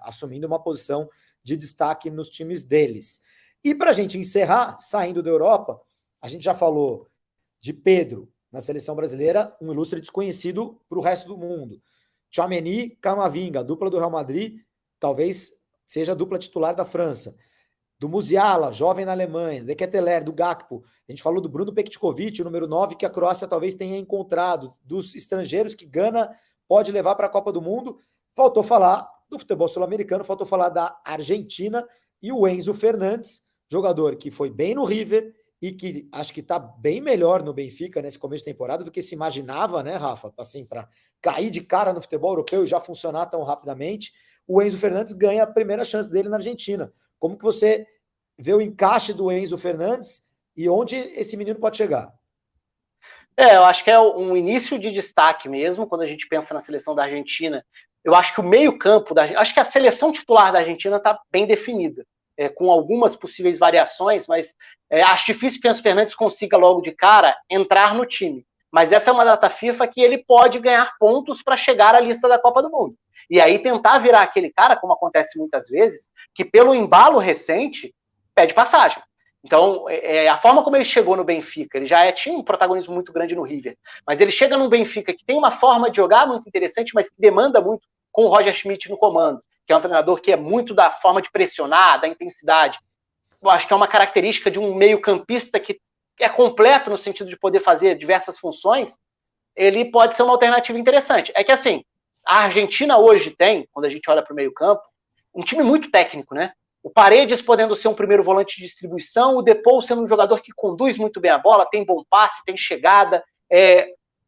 assumindo uma posição de destaque nos times deles. E para a gente encerrar, saindo da Europa, a gente já falou de Pedro na seleção brasileira, um ilustre desconhecido para o resto do mundo. Tchouaméni, Camavinga, dupla do Real Madrid, talvez seja a dupla titular da França. Do Musiala, jovem na Alemanha, De Ketelaere, do Gakpo. A gente falou do Bruno Pektikovic, o número 9, que a Croácia talvez tenha encontrado, dos estrangeiros que Gana pode levar para a Copa do Mundo. Faltou falar do futebol sul-americano, faltou falar da Argentina e o Enzo Fernandes, jogador que foi bem no River e que acho que está bem melhor no Benfica nesse começo de temporada do que se imaginava, né, Rafa? Assim, para cair de cara no futebol europeu e já funcionar tão rapidamente. O Enzo Fernandes ganha a primeira chance dele na Argentina. Como que você vê o encaixe do Enzo Fernandes e onde esse menino pode chegar? Eu acho que é um início de destaque mesmo, quando a gente pensa na seleção da Argentina. Eu acho que o meio-campo acho que a seleção titular da Argentina está bem definida, com algumas possíveis variações, mas acho difícil que o Enzo Fernandes consiga logo de cara entrar no time. Mas essa é uma data FIFA que ele pode ganhar pontos para chegar à lista da Copa do Mundo. E aí tentar virar aquele cara, como acontece muitas vezes, que pelo embalo recente pede passagem. Então, a forma como ele chegou no Benfica, ele já tinha um protagonismo muito grande no River, mas ele chega no Benfica que tem uma forma de jogar muito interessante, mas que demanda muito com o Roger Schmidt no comando, que é um treinador que é muito da forma de pressionar, da intensidade. Eu acho que é uma característica de um meio-campista que é completo no sentido de poder fazer diversas funções. Ele pode ser uma alternativa interessante. É que assim, a Argentina hoje tem, quando a gente olha para o meio-campo, um time muito técnico, né? O Paredes podendo ser um primeiro volante de distribuição, o Depou sendo um jogador que conduz muito bem a bola, tem bom passe, tem chegada.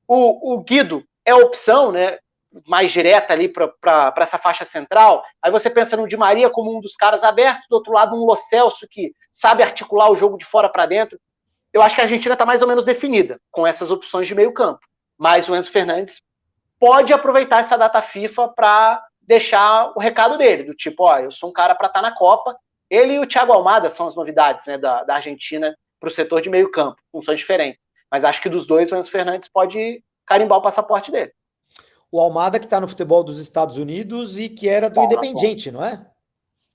O Guido é opção, né? Mais direta ali para essa faixa central. Aí você pensa no Di Maria como um dos caras abertos, do outro lado um Lo Celso que sabe articular o jogo de fora para dentro. Eu acho que a Argentina está mais ou menos definida com essas opções de meio campo. Mas o Enzo Fernandes pode aproveitar essa data FIFA para deixar o recado dele, do tipo, eu sou um cara para estar na Copa. Ele e o Thiago Almada são as novidades, né, da Argentina para o setor de meio campo, funções diferentes. Mas acho que dos dois, o Enzo Fernandes pode carimbar o passaporte dele. O Almada que está no futebol dos Estados Unidos e que era do Independiente, não é?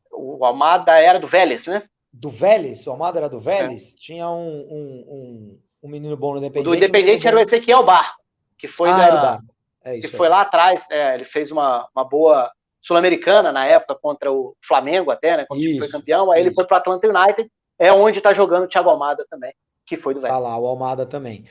O Almada era do Vélez, né? Do Vélez, o Almada era do Vélez? Tinha um menino bom no Independiente. O do Independiente era o Ezequiel Barco, que foi que foi lá atrás, ele fez uma boa Sul-Americana na época contra o Flamengo até, né, quando foi campeão, aí ele foi para o Atlanta United, onde está jogando o Thiago Almada também, que foi do Vélez. Lá, o Almada também.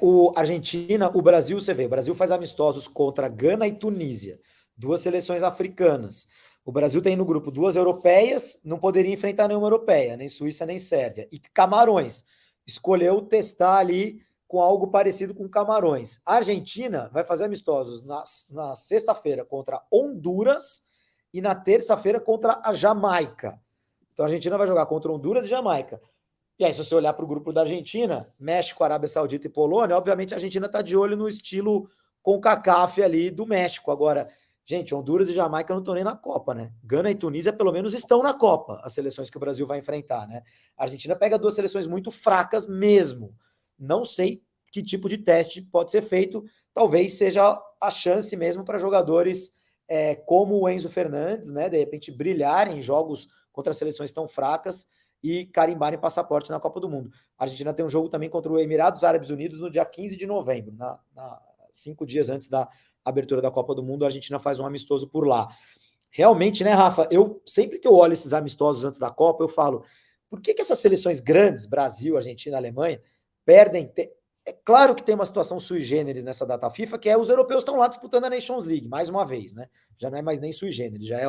O Argentina, o Brasil, você vê, o Brasil faz amistosos contra Gana e Tunísia, duas seleções africanas. O Brasil tem no grupo 2 europeias, não poderia enfrentar nenhuma europeia, nem Suíça, nem Sérvia. E Camarões, escolheu testar ali com algo parecido com Camarões. A Argentina vai fazer amistosos na sexta-feira contra Honduras e na terça-feira contra a Jamaica. Então a Argentina vai jogar contra Honduras e Jamaica. E aí, se você olhar para o grupo da Argentina, México, Arábia Saudita e Polônia, obviamente a Argentina está de olho no estilo CONCACAF ali do México. Agora, gente, Honduras e Jamaica não estão nem na Copa, né? Gana e Tunísia pelo menos estão na Copa, as seleções que o Brasil vai enfrentar, né? A Argentina pega duas seleções muito fracas mesmo. Não sei que tipo de teste pode ser feito. Talvez seja a chance mesmo para jogadores como o Enzo Fernandes, né, de repente brilharem em jogos contra seleções tão fracas e carimbarem passaporte na Copa do Mundo. A Argentina tem um jogo também contra o Emirados Árabes Unidos no dia 15 de novembro, 5 dias antes da abertura da Copa do Mundo, a Argentina faz um amistoso por lá. Realmente, né, Rafa, eu sempre que eu olho esses amistosos antes da Copa, eu falo, por que essas seleções grandes, Brasil, Argentina, Alemanha, perdem... É claro que tem uma situação sui generis nessa data FIFA, que é os europeus estão lá disputando a Nations League, mais uma vez, né? Já não é mais nem sui generis, já é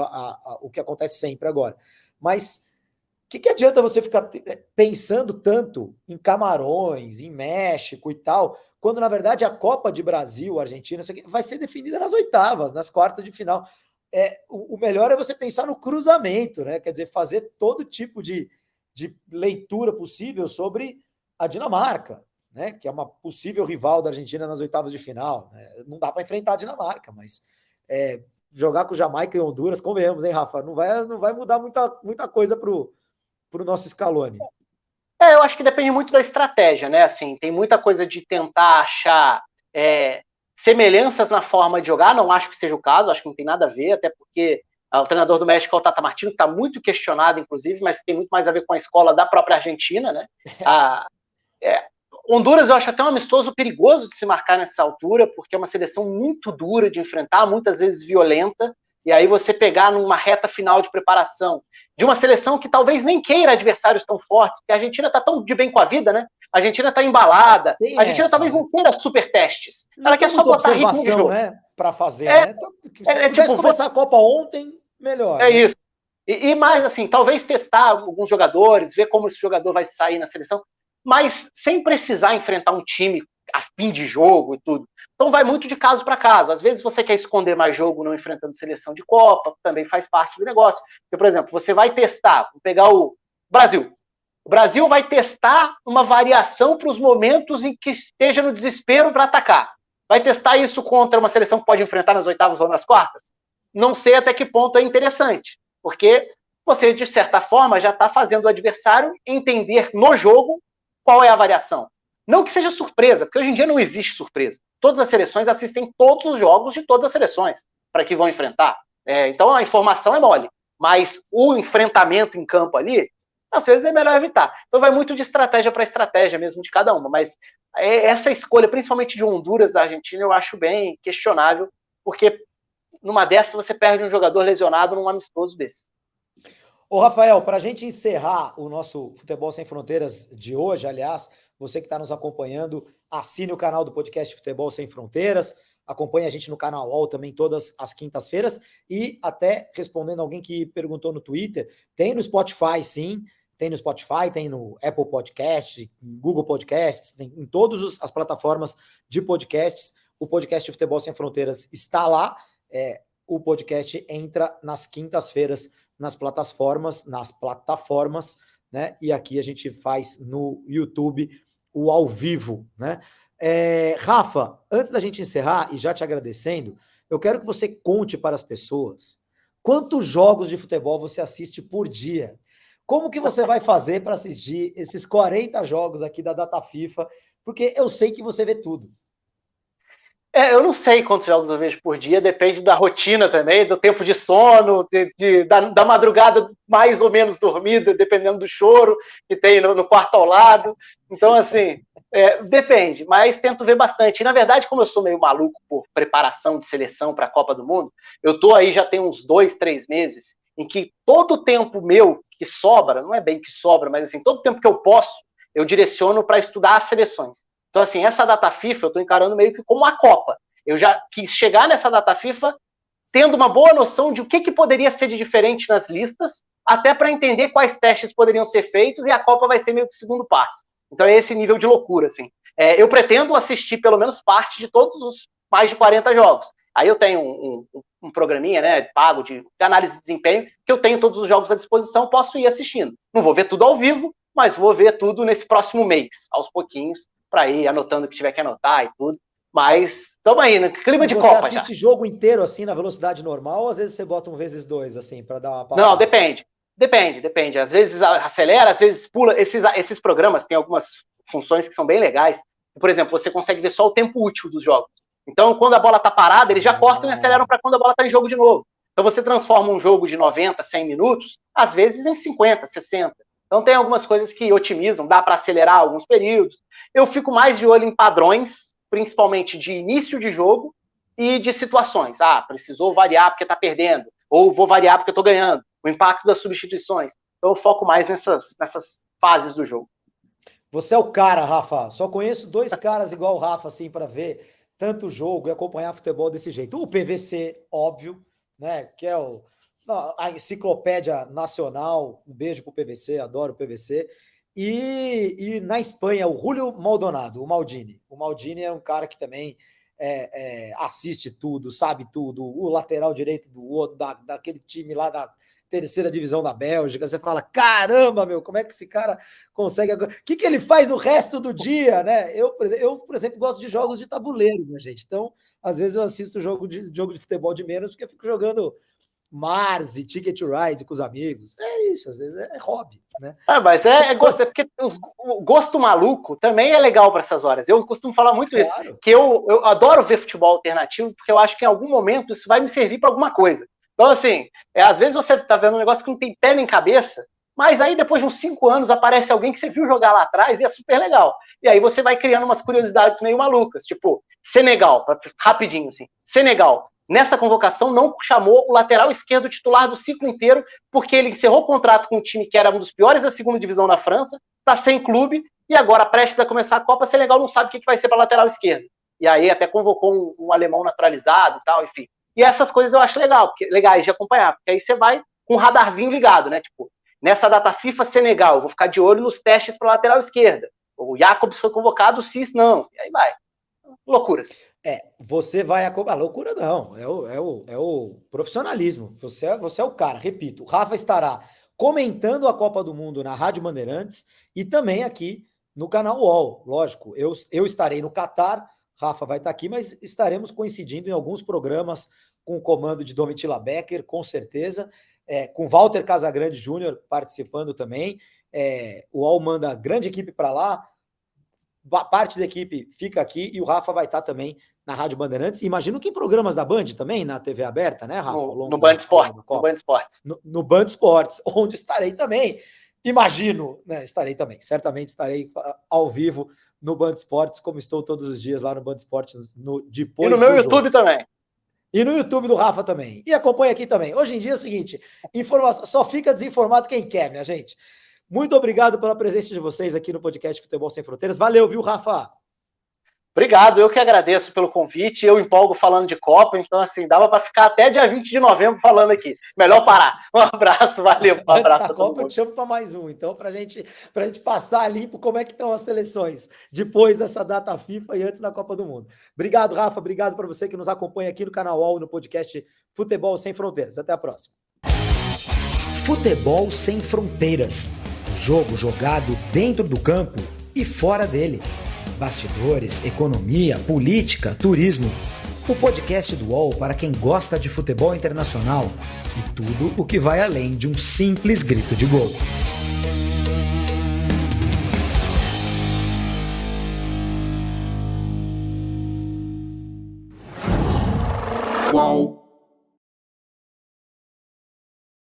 o que acontece sempre agora. Mas o que adianta você ficar pensando tanto em Camarões, em México e tal, quando na verdade a Copa de Brasil, Argentina, vai ser definida nas oitavas, nas quartas de final. O melhor é você pensar no cruzamento, né? Quer dizer, fazer todo tipo de leitura possível sobre a Dinamarca, né, que é uma possível rival da Argentina nas oitavas de final. Né? Não dá para enfrentar a Dinamarca, mas jogar com Jamaica e Honduras, convenhamos, hein, Rafa? Não vai mudar muita coisa para o nosso Scaloni. Eu acho que depende muito da estratégia, né? Assim, tem muita coisa de tentar achar semelhanças na forma de jogar. Não acho que seja o caso, acho que não tem nada a ver, até porque o treinador do México é o Tata Martino, que está muito questionado, inclusive, mas tem muito mais a ver com a escola da própria Argentina, né? Honduras eu acho até um amistoso perigoso de se marcar nessa altura, porque é uma seleção muito dura de enfrentar, muitas vezes violenta, e aí você pegar numa reta final de preparação de uma seleção que talvez nem queira adversários tão fortes, porque a Argentina está tão de bem com a vida, né? A Argentina está embalada, a Argentina talvez não queira super testes, ela quer só botar ritmo de jogo, né? Para fazer, né? Se pudesse começar a Copa ontem, melhor. É, né? Isso. E mais assim, talvez testar alguns jogadores, ver como esse jogador vai sair na seleção, mas sem precisar enfrentar um time a fim de jogo e tudo. Então vai muito de caso para caso. Às vezes você quer esconder mais jogo não enfrentando seleção de Copa, também faz parte do negócio. Porque, por exemplo, você vai testar, vou pegar o Brasil. O Brasil vai testar uma variação para os momentos em que esteja no desespero para atacar. Vai testar isso contra uma seleção que pode enfrentar nas oitavas ou nas quartas? Não sei até que ponto é interessante, porque você, de certa forma, já está fazendo o adversário entender no jogo qual é a variação. Não que seja surpresa, porque hoje em dia não existe surpresa. Todas as seleções assistem todos os jogos de todas as seleções para que vão enfrentar. Então a informação é mole, mas o enfrentamento em campo ali, às vezes é melhor evitar. Então vai muito de estratégia para estratégia mesmo de cada uma, mas essa escolha, principalmente de Honduras, da Argentina, eu acho bem questionável, porque numa dessas você perde um jogador lesionado num amistoso desse. Ô, Rafael, para a gente encerrar o nosso Futebol Sem Fronteiras de hoje, aliás, você que está nos acompanhando, assine o canal do podcast Futebol Sem Fronteiras, acompanhe a gente no canal UOL também todas as quintas-feiras, e até respondendo alguém que perguntou no Twitter, tem no Spotify, sim, tem no Spotify, tem no Apple Podcast, Google Podcasts, tem em todas as plataformas de podcasts, o podcast Futebol Sem Fronteiras está lá, o podcast entra nas quintas-feiras nas plataformas, né? E aqui a gente faz no YouTube o ao vivo, né? Rafa, antes da gente encerrar, e já te agradecendo, eu quero que você conte para as pessoas quantos jogos de futebol você assiste por dia. Como que você vai fazer para assistir esses 40 jogos aqui da Data FIFA? Porque eu sei que você vê tudo. Eu não sei quantos jogos eu vejo por dia, depende da rotina também, do tempo de sono, da madrugada mais ou menos dormida, dependendo do choro que tem no quarto ao lado. Então, assim, depende, mas tento ver bastante. E, na verdade, como eu sou meio maluco por preparação de seleção para a Copa do Mundo, eu tô aí já tem uns 2, 3 meses em que todo o tempo meu que sobra, não é bem que sobra, mas assim, todo o tempo que eu posso, eu direciono para estudar as seleções. Então, assim, essa data FIFA eu estou encarando meio que como a Copa. Eu já quis chegar nessa data FIFA tendo uma boa noção de o que poderia ser de diferente nas listas, até para entender quais testes poderiam ser feitos, e a Copa vai ser meio que o segundo passo. Então é esse nível de loucura, assim. Eu pretendo assistir pelo menos parte de todos os mais de 40 jogos. Aí eu tenho um programinha, né, pago de análise de desempenho, que eu tenho todos os jogos à disposição, posso ir assistindo. Não vou ver tudo ao vivo, mas vou ver tudo nesse próximo mês, aos pouquinhos, para ir anotando o que tiver que anotar e tudo. Mas estamos aí, no clima de Copa já. Você assiste jogo inteiro assim na velocidade normal ou às vezes você bota 1 × 2 assim para dar uma passada? Não, depende. Depende. Às vezes acelera, às vezes pula. Esses programas têm algumas funções que são bem legais. Por exemplo, você consegue ver só o tempo útil dos jogos. Então, quando a bola está parada, eles já cortam e aceleram para quando a bola está em jogo de novo. Então, você transforma um jogo de 90, 100 minutos, às vezes em 50, 60. Então, tem algumas coisas que otimizam, dá para acelerar alguns períodos. Eu fico mais de olho em padrões, principalmente de início de jogo e de situações. Precisou variar porque está perdendo, ou vou variar porque estou ganhando. O impacto das substituições. Então, eu foco mais nessas fases do jogo. Você é o cara, Rafa. Só conheço 2 caras igual o Rafa, assim, para ver tanto jogo e acompanhar futebol desse jeito. O PVC, óbvio, né? Que é a enciclopédia nacional. Um beijo pro PVC, adoro o PVC. E na Espanha, o Julio Maldonado, o Maldini. O Maldini é um cara que também assiste tudo, sabe tudo. O lateral direito do outro, daquele time lá da terceira divisão da Bélgica, você fala, caramba, meu, como é que esse cara consegue... O que ele faz no resto do dia, né? Eu, por exemplo, gosto de jogos de tabuleiro, minha gente. Então, às vezes eu assisto jogo de futebol de menos, porque eu fico jogando Mars e Ticket to Ride com os amigos. É isso, às vezes é hobby, né? Mas é gosto, porque o gosto maluco também é legal para essas horas. Eu costumo falar muito isso, que eu adoro ver futebol alternativo, porque eu acho que em algum momento isso vai me servir para alguma coisa. Então, assim, às vezes você tá vendo um negócio que não tem pé nem cabeça, mas aí depois de uns 5 anos aparece alguém que você viu jogar lá atrás e é super legal. E aí você vai criando umas curiosidades meio malucas, tipo, Senegal, rapidinho assim, Senegal, nessa convocação não chamou o lateral esquerdo titular do ciclo inteiro, porque ele encerrou o contrato com um time que era um dos piores da segunda divisão na França, tá sem clube, e agora prestes a começar a Copa, Senegal não sabe o que vai ser para lateral esquerdo. E aí até convocou um alemão naturalizado e tal, enfim. E essas coisas eu acho legais de acompanhar, porque aí você vai com um radarzinho ligado, né? Tipo, nessa data FIFA Senegal, eu vou ficar de olho nos testes para lateral esquerda. O Jacobs foi convocado, o Cis não. E aí vai. Loucuras. Você vai a loucura não, é o profissionalismo. Você é o cara, repito. O Rafa estará comentando a Copa do Mundo na Rádio Bandeirantes e também aqui no canal UOL. Lógico, eu estarei no Catar, Rafa vai estar aqui, mas estaremos coincidindo em alguns programas com o comando de Domitila Becker, com certeza, com Walter Casagrande Júnior participando também. O UOL manda grande equipe para lá, parte da equipe fica aqui e o Rafa vai estar também na Rádio Bandeirantes. Imagino que em programas da Band também, na TV aberta, né, Rafa? No Band Esportes. No Band Esportes, onde estarei também. Imagino, né? Estarei também. Certamente estarei ao vivo no Band Esportes, como estou todos os dias lá no Band Esportes depois. E no meu YouTube também. E no YouTube do Rafa também. E acompanha aqui também. Hoje em dia é o seguinte, informação, só fica desinformado quem quer, minha gente. Muito obrigado pela presença de vocês aqui no podcast Futebol Sem Fronteiras. Valeu, viu, Rafa? Obrigado, eu que agradeço pelo convite. Eu empolgo falando de Copa, então, assim, dava para ficar até dia 20 de novembro falando aqui. Melhor parar. Um abraço, valeu. Um abraço. Antes da Copa, eu te chamo para mais um, então, para gente passar limpo como é que estão as seleções depois dessa data FIFA e antes da Copa do Mundo. Obrigado, Rafa. Obrigado para você que nos acompanha aqui no canal UOL e no podcast Futebol Sem Fronteiras. Até a próxima. Futebol Sem Fronteiras. Jogo jogado dentro do campo e fora dele. Bastidores, economia, política, turismo. O podcast do UOL para quem gosta de futebol internacional e tudo o que vai além de um simples grito de gol. UOL.